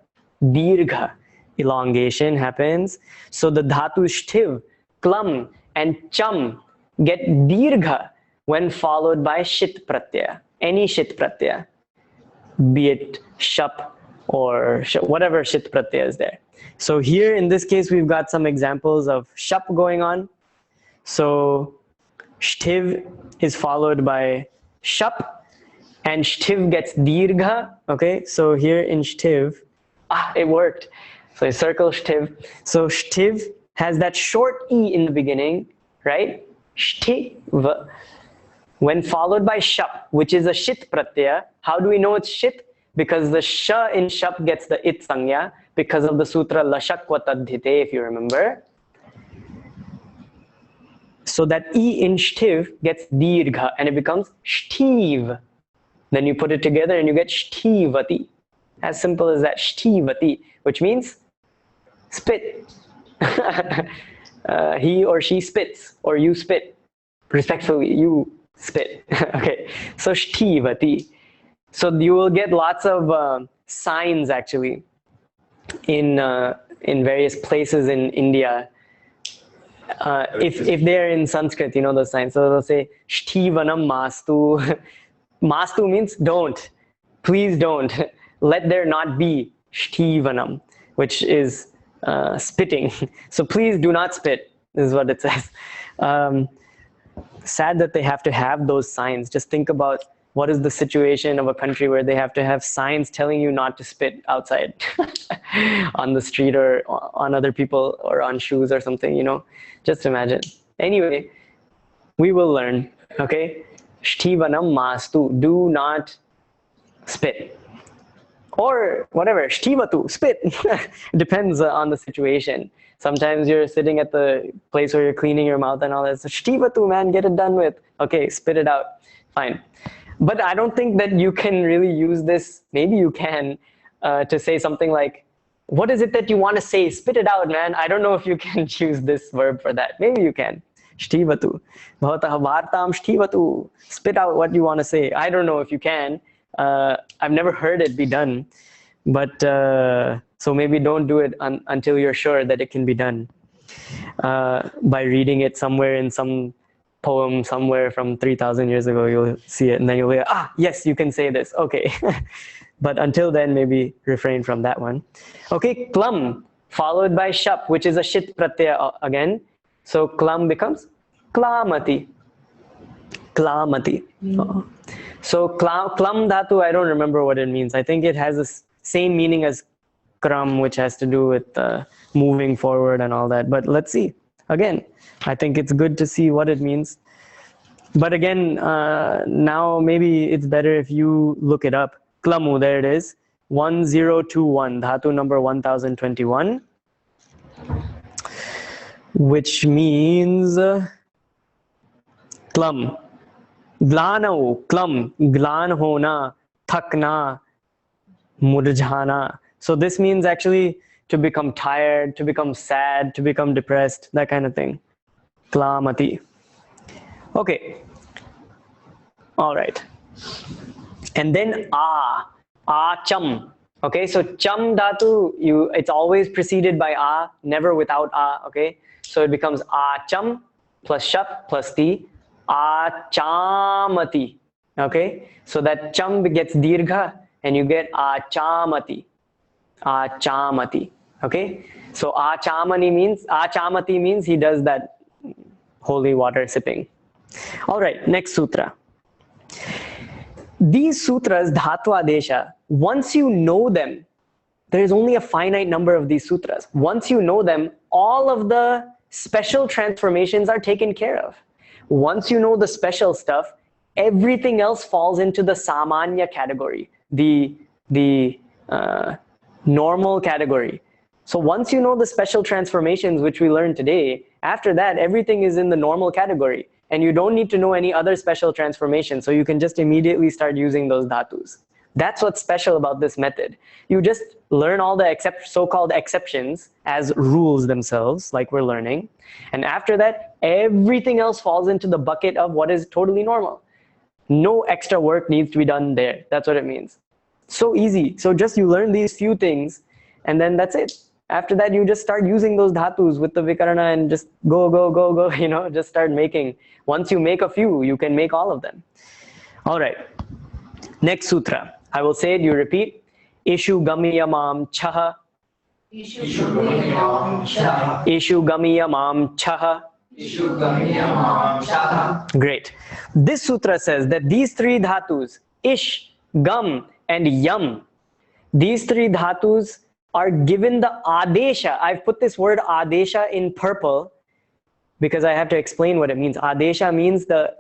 Dirgha, elongation happens. So the dhatu shtiv, klam, and cham get dirgha when followed by shit pratyaya. Any shit pratyaya, be it shap or whatever shit pratyaya is there. So here in this case we've got some examples of shap going on. So shtiv is followed by shap, and shtiv gets dirgha. Okay, so here in shtiv, it worked. So I circle shtiv. So shtiv has that short e in the beginning, right? Shtiv. When followed by shap, which is a shit pratyaya. How do we know it's shit? Because the sha in shap gets the it sanya because of the sutra lashakva tadhite, if you remember. So that e in shtiv gets dirgha and it becomes shtiv. Then you put it together and you get shtivati. As simple as that, shtivati, which means spit. He or she spits, or you spit. Respectfully, you spit. Okay, so shtivati. So you will get lots of signs actually in various places in India. If they're in Sanskrit, those signs. So they'll say shtivanam mastu. Mastu means don't. Please don't. Let there not be shtivanam, which is spitting. So please do not spit, is what it says. Sad that they have to have those signs. Just think about what is the situation of a country where they have to have signs telling you not to spit outside on the street or on other people or on shoes or something, Just imagine. Anyway, we will learn, okay? Shtivanam mastu, do not spit. Or whatever, shtivatu, spit. Depends on the situation. Sometimes you're sitting at the place where you're cleaning your mouth and all that. So shtivatu, man, get it done with. Okay, spit it out. Fine. But I don't think that you can really use this. Maybe you can to say something like, what is it that you want to say? Spit it out, man. I don't know if you can use this verb for that. Maybe you can. Shtivatu. Bhavatah vartam shtivatu. Spit out what you want to say. I don't know if you can. I've never heard it be done. But so maybe don't do it until you're sure that it can be done. By reading it somewhere in some poem somewhere from 3,000 years ago, you'll see it and then you'll be, yes, you can say this. Okay. But until then, maybe refrain from that one. Okay, klam followed by shap, which is a shit pratyaya again. So klam becomes klamati. Klamati. So klam dhatu, I don't remember what it means. I think it has the same meaning as kram, which has to do with moving forward and all that. But let's see. Again, I think it's good to see what it means. But again, now maybe it's better if you look it up. Klamu, there it is. 1021, dhatu number 1021. Which means klam. Glanau, klam, glan hona, thakna, murjhana. So this means actually to become tired, to become sad, to become depressed, that kind of thing. Klamati. Okay. All right. And then cham. Okay, so cham dhatu, it's always preceded by never without okay? So it becomes cham plus shap plus ti, chamati. Okay, so that cham gets dirgha and you get chamati. Chamati. Okay, so chamati means he does that holy water sipping. All right, next sutra. These sutras, Dhatu Adesha, once you know them, there is only a finite number of these sutras. Once you know them, all of the special transformations are taken care of. Once you know the special stuff, everything else falls into the Samanya category, the normal category. So once you know the special transformations which we learned today, after that, everything is in the normal category. And you don't need to know any other special transformation, so you can just immediately start using those dhatus. That's what's special about this method. You just learn all the so-called exceptions as rules themselves, like we're learning. And after that, everything else falls into the bucket of what is totally normal. No extra work needs to be done there. That's what it means. So easy. So just you learn these few things, and then that's it. After that, you just start using those dhatus with the vikarana and just go, you know, just start making. Once you make a few, you can make all of them. All right. Next sutra. I will say it, you repeat. Ishu gamiyamam chaha. Ishu gamiyamam chaha. Great. This sutra says that these three dhatus, ish, gam, and yam, these three dhatus are given the adesha. I've put this word adesha in purple because I have to explain what it means. Adesha means the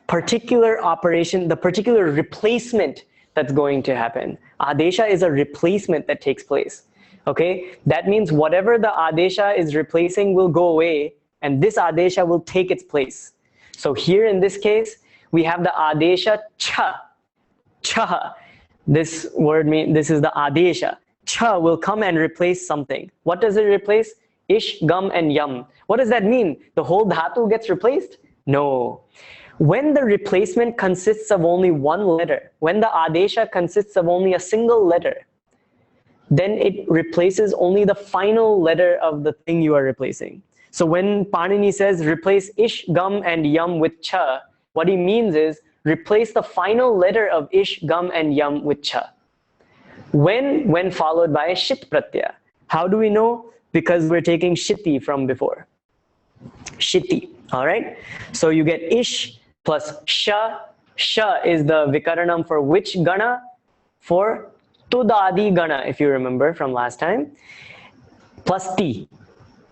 particular operation, the particular replacement that's going to happen. Adesha is a replacement that takes place. Okay? That means whatever the adesha is replacing will go away, and this adesha will take its place. So here in this case, we have the adesha cha. Cha. This word means, this is the adesha. Cha will come and replace something. What does it replace? Ish, gam, and yam. What does that mean? The whole dhatu gets replaced? No. When the replacement consists of only one letter, when the adesha consists of only a single letter, then it replaces only the final letter of the thing you are replacing. So when Panini says replace ish, gam, and yam with cha, what he means is replace the final letter of ish, gam, and yam with cha. When followed by a shit pratyaya. How do we know? Because we're taking shiti from before. Shiti, all right? So you get ish plus sha. Sha is the vikaranam for which gana? For tudadi gana, if you remember from last time. Plus ti.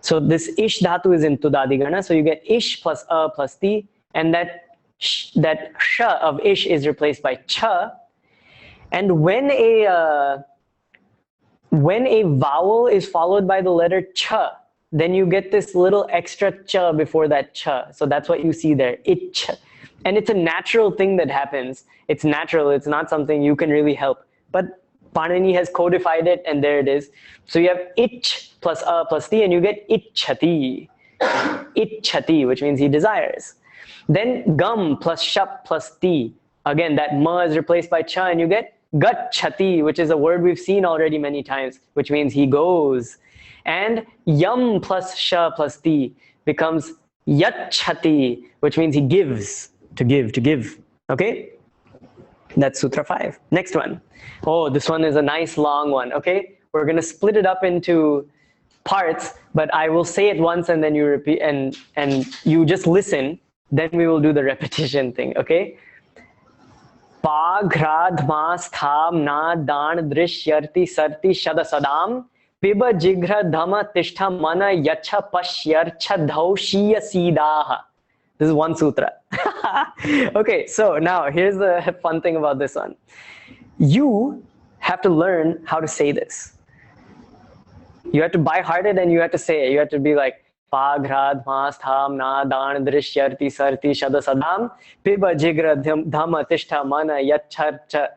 So this ish dhatu is in tudadi gana. So you get ish plus a plus ti. And that sha of ish is replaced by cha. And when a vowel is followed by the letter cha, then you get this little extra cha before that cha. So that's what you see there, ich. And it's a natural thing that happens. It's natural, it's not something you can really help. But Panini has codified it, and there it is. So you have ich plus a plus ti, and you get ichhati. Ichhati, which means he desires. Then gam plus shap plus ti. Again, that ma is replaced by cha, and you get gachati, which is a word we've seen already many times, which means he goes. And yam plus sha plus ti becomes yachati, which means he gives, to give. Okay? That's Sutra 5. Next one. Oh, this one is a nice long one. Okay? We're going to split it up into parts, but I will say it once and then you repeat, and you just listen. Then we will do the repetition thing. Okay? Pagradhmastham na dan drishyarti sarti shada sadam piba jigra dhama tishtha mana yacha pashyarcha dhaushiya sidaha. This is one sutra. Okay, so now here's the fun thing about this one. You have to learn how to say this. You have to by heart it and you have to say it. You have to be like Pagradhmastham na dan drishyarti sarti shada sadam piba jigra dhama tishtha mana yacharcha.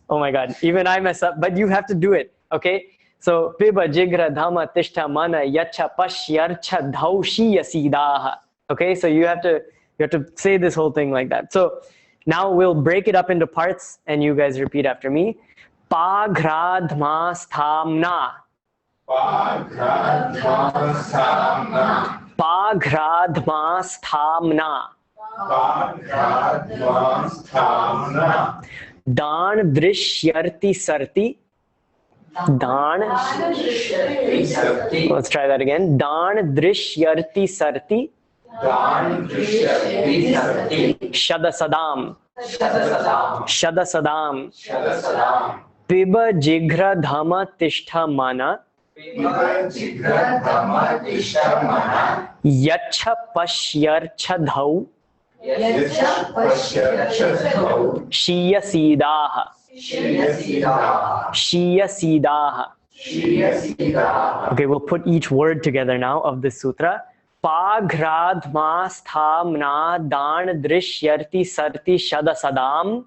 Oh my God, even I mess up, but you have to do it. Okay, So piba jigra dhamma tishta mana yacha pashyarcha dhaushiya sidaha. Okay, so you have to say this whole thing like that. So now we'll break it up into parts and you guys repeat after me. Pagradhma sthamna. Pagradhma sthamna. Pagradhma sthamna. Pagradhma sthamna. Dan drishyarti sarti. Dan. Let's try that again. Dan drishyarti sarti. Dan drishyarti sarti. Shadasadam. Shadasadam. Shadasadam. Shadasadam. Piba jigra dhama tishtha mana. Piba jigra dhamma tishta mana. Yacha pashyarcha dhau. Yacha pashyarcha dhau. Shiya sidaha. Shiya sidaha. Shiya sidaha. Shiya sidaha. Okay, we'll put each word together now of this sutra. Pagradhma sthamna dan drishyarti sarti shadasadam.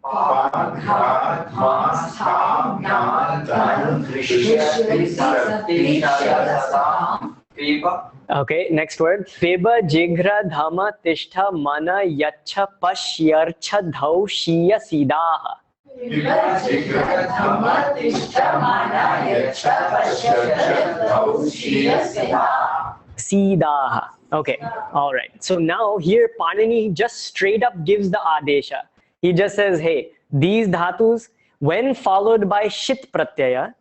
Pagradhma sthamna dan drishyarti sarti shadasadam. Piba. Okay, next word. Piba jigra dhama tishtha mana yacha pashyarcha dhau shiya sidaha. Piba jigra dhamma tishta mana yacha pashyarcha dhau shiya sidaha. Sidaha. Okay, all right. So now here Panini just straight up gives the adesha. He just says, hey, these dhatus, when followed by shit pratyaya,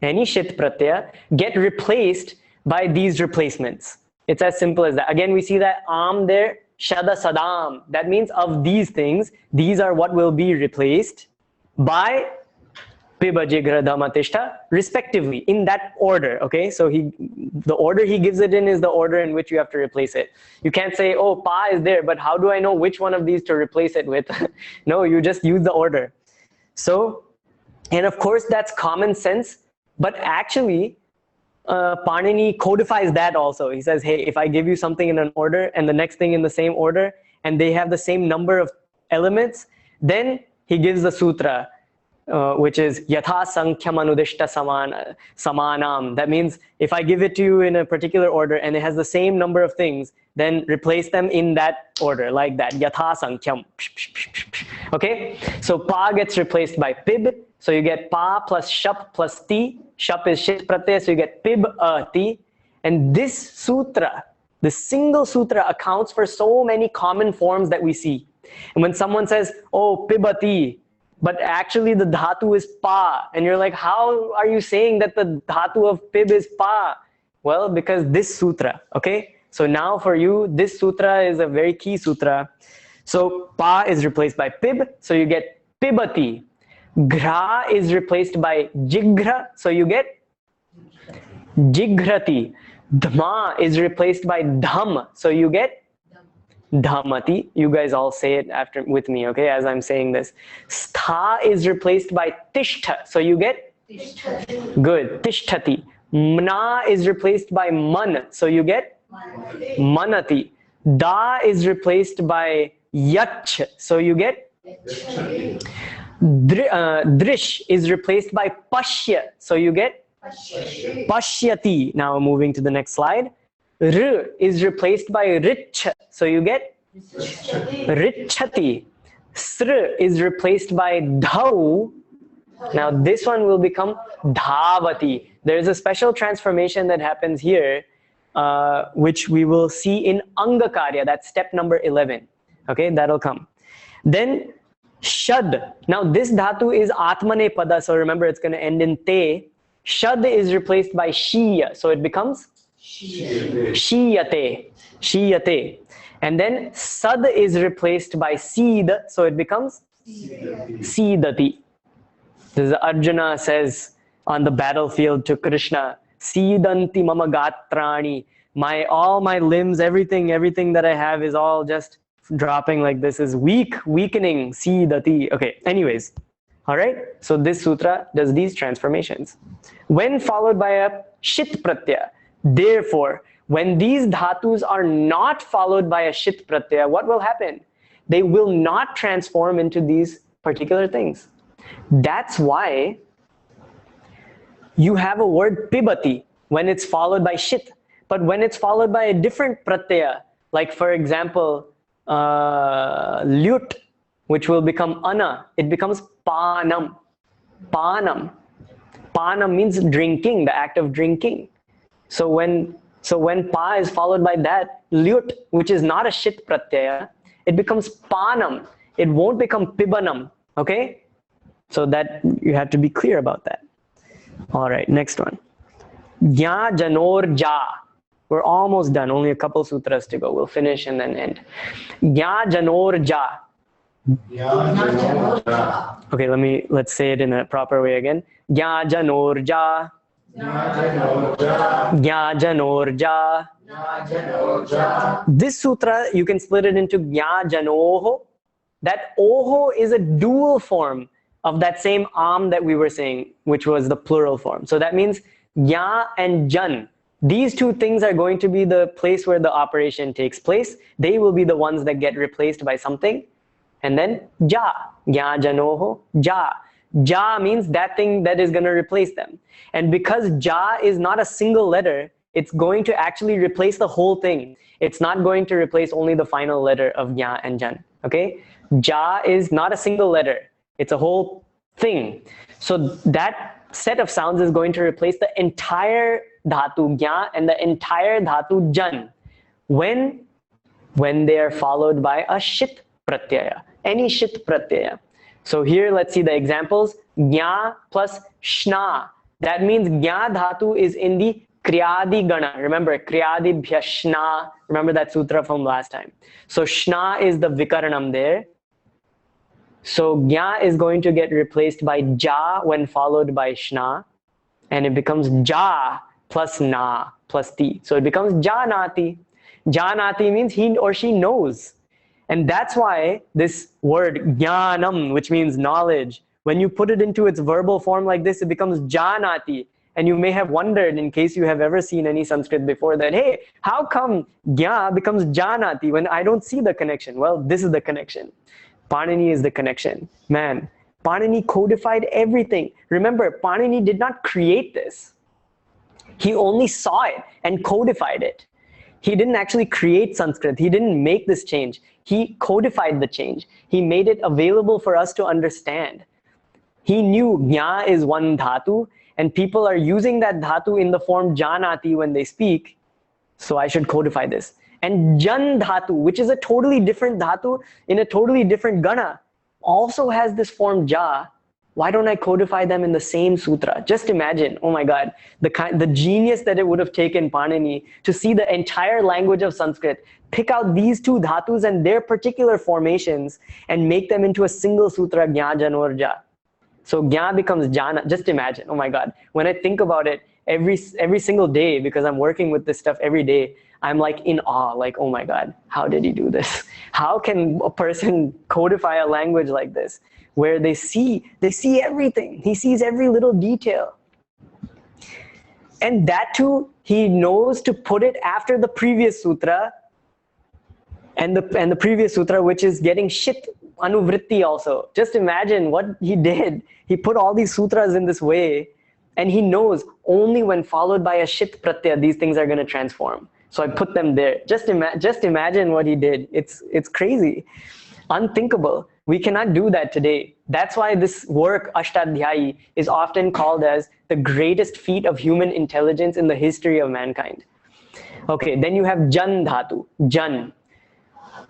any shit pratyaya, get replaced by these replacements. It's as simple as that. Again, we see that am there, shada sadam. That means of these things, these are what will be replaced by piba jigra dhamma tishta, respectively, in that order. Okay, so the order he gives it in is the order in which you have to replace it. You can't say, oh, pa is there, but how do I know which one of these to replace it with? No, you just use the order. So, and of course that's common sense, but actually Panini codifies that also. He says, hey, if I give you something in an order and the next thing in the same order and they have the same number of elements, then he gives the sutra, which is yatha sankhya manudishta samanam. That means if I give it to you in a particular order and it has the same number of things, then replace them in that order, like that. Yatha sankhya. Okay, so pa gets replaced by pib. So you get pa plus shap plus ti. Shap is shit pratyaya, so you get pib ti. And this sutra, this single sutra, accounts for so many common forms that we see. And when someone says, oh, pibati, but actually the dhatu is pa, and you're like, how are you saying that the dhatu of pib is pa? Well, because this sutra, okay? So now for you, this sutra is a very key sutra. So pa is replaced by pib, so you get pibati. Gra is replaced by jigra, so you get jigrati. Dhamma is replaced by dham, so you get dhamati. You guys all say it after with me, okay, as I'm saying this. Stha is replaced by tishtha, so you get Tishtati. good, tishtati. Mna is replaced by man, so you get manati. Da is replaced by yach, so you get Yachati. drish is replaced by pashya, so you get Pashyati. pashyati. Now moving to the next slide. R is replaced by rich, so you get Tishtati. richati. Sr is replaced by dhau. Now this one will become dhavati. There is a special transformation that happens here, which we will see in Angakarya. That's step number 11. Okay, that'll come. Then shad. Now this dhatu is atmane pada, so remember it's going to end in te. Shad is replaced by shiya, so it becomes Shiyate. shiyate. Shiyate. And then sad is replaced by seed, so it becomes Sidati. Sidati. This is Arjuna says on the battlefield to Krishna, Sidanti mama gatrani. All my limbs, everything that I have is all just dropping like this, is weakening. Sidati. Okay, anyways. All right, so this sutra does these transformations. When followed by a shit pratyaya, therefore, when these dhatus are not followed by a shit pratyaya, what will happen? They will not transform into these particular things. That's why You have a word pibati when it's followed by shit. But when it's followed by a different pratyaya, like for example, lyut, which will become ana, it becomes panam. Panam. Panam means drinking, the act of drinking. So when pa is followed by that, lyut, which is not a shit pratyaya, it becomes panam. It won't become pibanam. Okay? So that you have to be clear about that. All right, next one. Gya janor ja. We're almost done. Only a couple sutras to go. We'll finish and then end. Gya janor ja. Okay, let's say it in a proper way again. Gya janor ja. Gya janor ja. This sutra, you can split it into Gya janoho. That oho is a dual form of that same am that we were saying, which was the plural form. So that means Gya and Jan. These two things are going to be the place where the operation takes place. They will be the ones that get replaced by something. And then Ja, Gya janoho, Ja. Ja means that thing that is going to replace them. And because Ja is not a single letter, it's going to actually replace the whole thing. It's not going to replace only the final letter of Gya and Jan. Okay? Ja is not a single letter. It's a whole thing. So that set of sounds is going to replace the entire dhatu Gya and the entire dhatu Jan when they are followed by a shit pratyaya, any shit pratyaya. So here let's see the examples. Gya plus shna. That means Gya dhatu is in the kriyadi gana. Remember, kriyadi bhyashna. Remember that sutra from last time. So shna is the vikaranam there. So Gya is going to get replaced by Ja when followed by Shna. And it becomes Ja plus Na plus Ti. So it becomes Janati. Janati means he or she knows. And that's why this word Jnanam, which means knowledge, when you put it into its verbal form like this, it becomes Janati. And you may have wondered, in case you have ever seen any Sanskrit before, that, hey, how come Gya becomes Janati when I don't see the connection? Well, this is the connection. Panini is the connection. Man, Panini codified everything. Remember, Panini did not create this. He only saw it and codified it. He didn't actually create Sanskrit. He didn't make this change. He codified the change. He made it available for us to understand. He knew Gya is one dhatu, and people are using that dhatu in the form Janati when they speak, so I should codify this. And Jan dhatu, which is a totally different dhatu in a totally different gana, also has this form Ja. Why don't I codify them in the same sutra? Just imagine, oh my God, the genius that it would have taken Panini to see the entire language of Sanskrit, pick out these two dhatus and their particular formations and make them into a single sutra, Gya Janor Ja. So Gya becomes Jana. Just imagine, oh my God. When I think about it, every single day, because I'm working with this stuff every day, I'm like in awe, like, oh my God, how did he do this? How can a person codify a language like this, where they see everything. He sees every little detail. And that too, he knows to put it after the previous sutra, and the previous sutra, which is getting shit anuvritti also. Just imagine what he did. He put all these sutras in this way, and he knows only when followed by a shit pratyaya, these things are going to transform. So I put them there. Just imagine what he did. It's crazy, unthinkable. We cannot do that today. That's why this work, Ashtadhyayi, is often called as the greatest feat of human intelligence in the history of mankind. Okay, then you have Jan dhatu, Jan.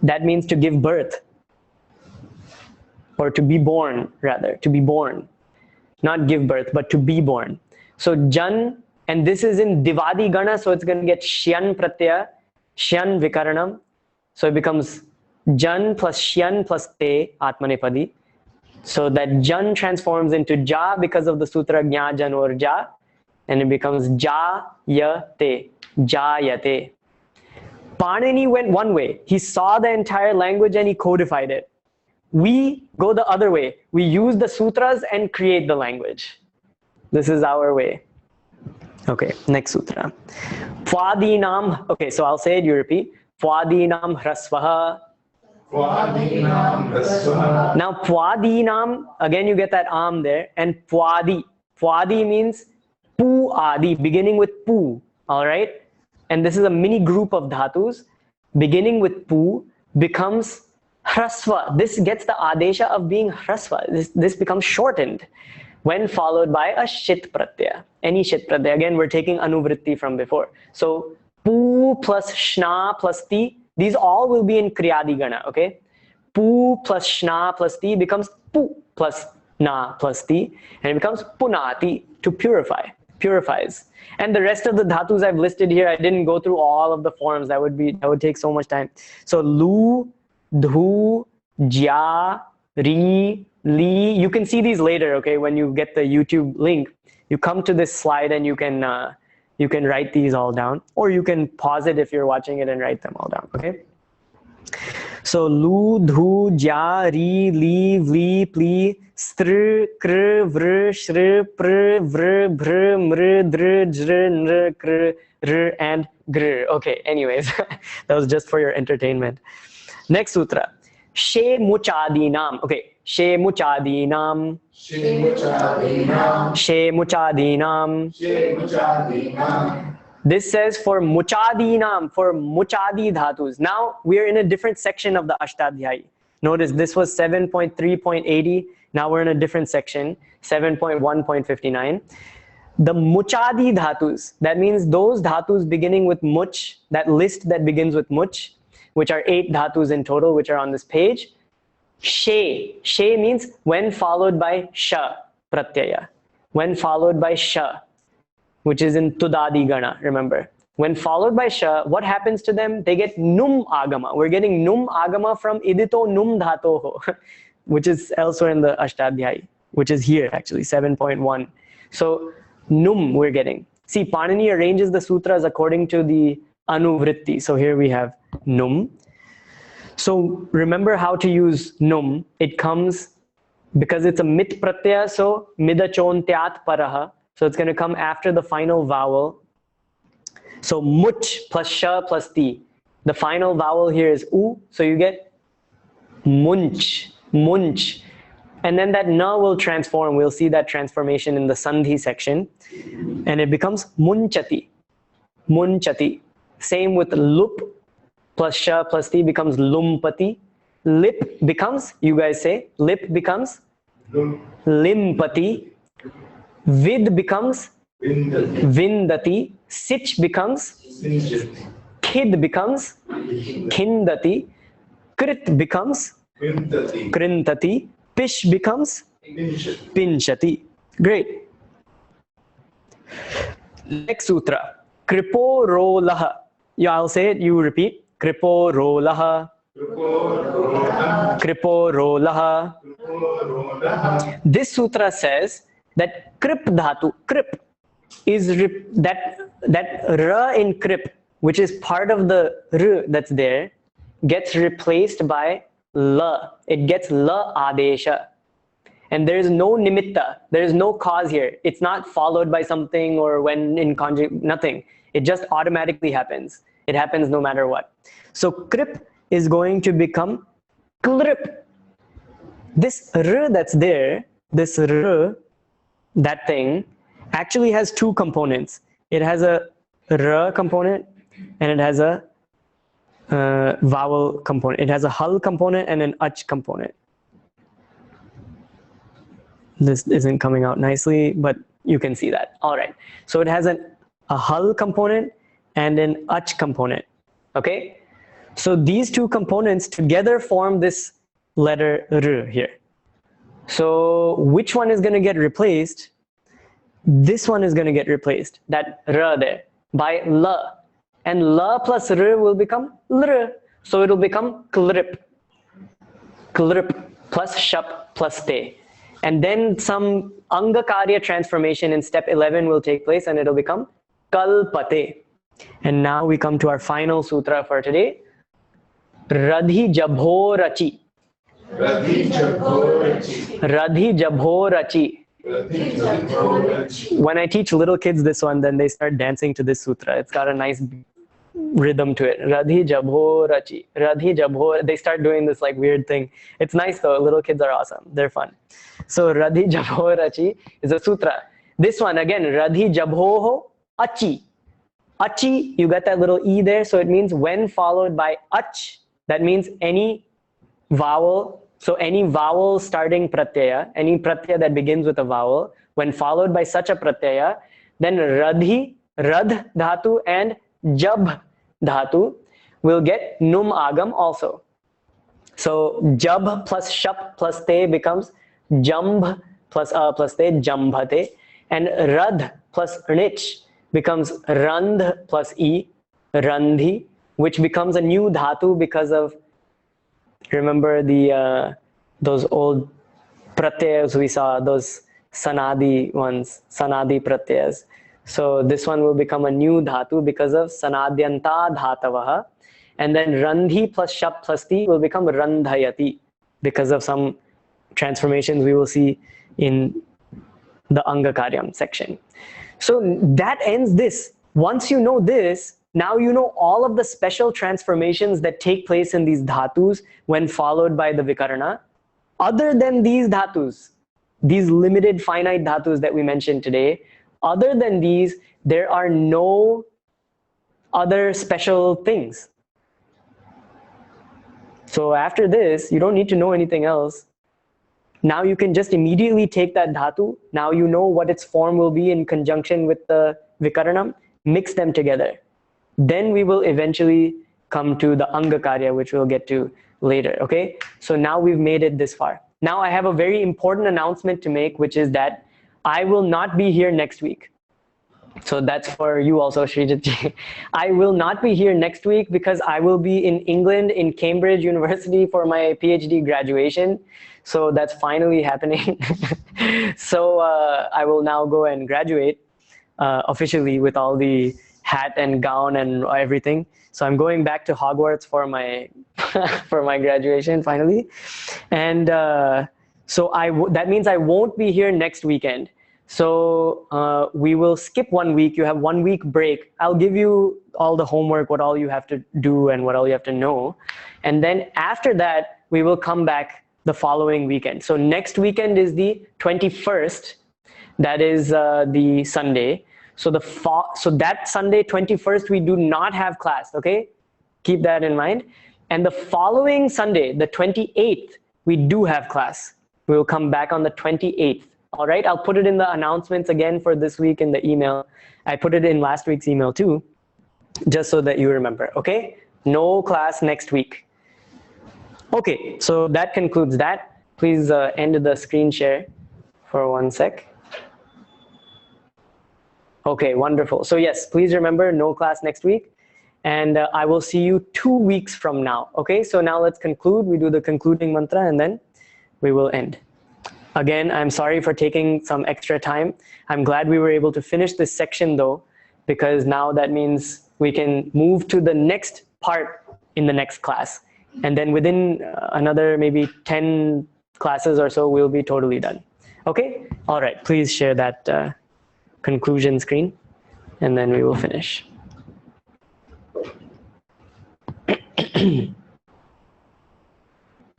That means to give birth, or to be born, rather, to be born. Not give birth, but to be born. So Jan, and this is in Divadi Gana, so it's going to get Shyan Pratyaya, Shyan Vikaranam. So it becomes Jan plus Shyan plus Te, Atmanepadi. So that Jan transforms into Ja because of the sutra Gya Janor Ja, and it becomes Ja Ya Te, Ja Ya Te. Panini went one way. He saw the entire language and he codified it. We go the other way. We use the sutras and create the language. This is our way. Okay, next sutra. Pwadinam. Okay, so I'll say it, you repeat. Pwadinam hrasvaha. Now Pwadinam, again you get that am there, and Pwadi. Pwadi means Pu adi, beginning with pu, all right? And this is a mini group of dhatus. Beginning with pu becomes hrasva. This gets the adesha of being hrasva. This becomes shortened when followed by a shit pratyaya. Any shit pratyaya. Again, we're taking anuvritti from before. So pu plus shna plus ti, these all will be in kriyadi gana, okay? Pu plus shna plus ti becomes pu plus na plus ti, and it becomes punati, to purify, purifies. And the rest of the dhatus I've listed here, I didn't go through all of the forms. That would take so much time. So lu, dhu, jya, ri, li. You can see these later, okay? When you get the YouTube link, you come to this slide and you can write these all down, or you can pause it if you're watching it and write them all down, okay? So lu, dhu, jya, ri, li, vli, pli, str, kr, vr, shr, pr, vr, bhr, mr, dr, jr, nr, kr, r, and gr. Okay, anyways, that was just for your entertainment. Next sutra. She muchadinam. Okay, she muchadinam. She muchadinam. She muchadinam. She muchadinam. This says for muchadinam, for muchadi dhatus. Now we're in a different section of the Ashtadhyayi. Notice this was 7.3.80. Now we're in a different section, 7.1.59. The muchadi dhatus, that means those dhatus beginning with much, that list that begins with much, which are 8 dhatus in total, which are on this page. She means when followed by sha pratyaya. When followed by sha, which is in tudadi gana, remember. When followed by sha, what happens to them? They get num agama. We're getting num agama from idito num dhatoho, which is elsewhere in the Ashtadhyayi, which is here actually, 7.1. So num we're getting. See, Panini arranges the sutras according to the anuvritti. So here we have num. So remember how to use num. It comes, because it's a mit pratyaya, so midachontyat paraha. So it's going to come after the final vowel. So much plus sha plus ti. The final vowel here is u, so you get munch, munch. And then that na will transform. We'll see that transformation in the sandhi section. And it becomes munchati, munchati. Same with lup plus sha plus ti becomes lumpati. Lip becomes, you guys say, lip becomes limpati. Vid becomes vindati. Sich becomes kid becomes kindati. Krit becomes krintati. Pish becomes pinchati. Great. Next sutra. Kripo rolaha. Yeah, I'll say it, you repeat. Kripo rolaha. Kripo rolaha. This sutra says that krip dhatu, krip, is that ra in krip, which is part of the r that's there, gets replaced by la. It gets la adesha. And there is no nimitta, there is no cause here. It's not followed by something or when in conjugate, nothing. It just automatically happens. It happens no matter what. So krip is going to become klrip. This r that's there, this r, that thing, actually has two components. It has a r component and it has a vowel component. It has a hal component and an ach component. This isn't coming out nicely, but you can see that. All right. So it has a hal component and an ach component. Okay. So these two components together form this letter r here. So which one is going to get replaced? This one is going to get replaced, that ra there, by la. And la plus r will become lr. So it will become klrip. Klrip plus shap plus te. And then some angakarya transformation in step 11 will take place and it will become kalpate. And now we come to our final sutra for today. Radhi jabhorachi. Radhi jabhorachi. Radhi jabhorachi. Radhi jabhorachi. When I teach little kids this one, then they start dancing to this sutra. It's got a nice rhythm to it. Radhi jabhorachi. Radhi jabhor. They start doing this like weird thing. It's nice though. Little kids are awesome. They're fun. So Radhi jabhorachi is a sutra. This one again, radhi jabhoho achi. Achi, you got that little e there, so it means when followed by ach, that means any vowel. So any vowel starting pratyaya, any pratyaya that begins with a vowel, when followed by such a pratyaya, then radhi, radh dhatu and jab dhatu will get num agam also. So jab plus shap plus te becomes jambh plus te, jambhate, and radh plus nich becomes randh plus e, randhi, which becomes a new dhatu because of, remember the those old pratyayas we saw, those sanadi ones, sanadi pratyayas. So this one will become a new dhatu because of sanadyanta dhatavaha. And then randhi plus shap plus ti will become randhayati because of some transformations we will see in the Angakaryam section. So that ends this. Once you know this, now you know all of the special transformations that take place in these dhatus when followed by the vikarana. Other than these dhatus, these limited finite dhatus that we mentioned today, other than these, there are no other special things. So after this, you don't need to know anything else. Now you can just immediately take that dhatu. Now you know what its form will be in conjunction with the vikaranam. Mix them together. Then we will eventually come to the Angakarya, which we'll get to later, okay? So now we've made it this far. Now I have a very important announcement to make, which is that I will not be here next week. So that's for you also, Srijitji. I will not be here next week because I will be in England in Cambridge University for my PhD graduation. So that's finally happening. So I will now go and graduate officially with all the hat and gown and everything. So I'm going back to Hogwarts for my for my graduation finally. And so that means I won't be here next weekend. So we will skip 1 week. You have 1 week break. I'll give you all the homework, what all you have to do and what all you have to know. And then after that, we will come back the following weekend. So next weekend is the 21st. That is the Sunday. So that Sunday, 21st, we do not have class, okay? Keep that in mind. And the following Sunday, the 28th, we do have class. We will come back on the 28th. All right, I'll put it in the announcements again for this week in the email. I put it in last week's email too, just so that you remember, okay? No class next week. Okay, so that concludes that. Please end the screen share for 1 sec. Okay, wonderful. So yes, please remember, no class next week. And I will see you 2 weeks from now, okay? So now let's conclude. We do the concluding mantra and then we will end. Again, I'm sorry for taking some extra time. I'm glad we were able to finish this section though, because now that means we can move to the next part in the next class. And then within another maybe 10 classes or so, we'll be totally done. Okay? All right, please share that conclusion screen and then we will finish.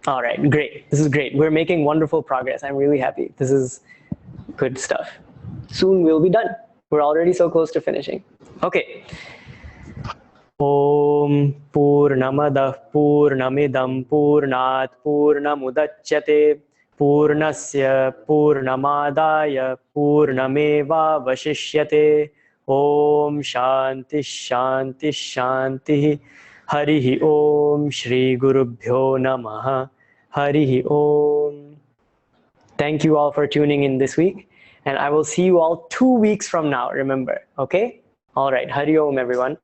All right, great. This is great. We're making wonderful progress. I'm really happy. This is good stuff. Soon we'll be done. We're already so close to finishing. Okay. Om Purnamadah Purnamidam Purnat Purnamudachyate Purnasya Purnamadaya Purnameva Vashishyate. Om Shanti Shanti Shanti. Harihi Om Shri Gurubhyo Namaha. Harihi Om. Thank you all for tuning in this week. And I will see you all 2 weeks from now, remember. Okay? All right. Hari Om, everyone.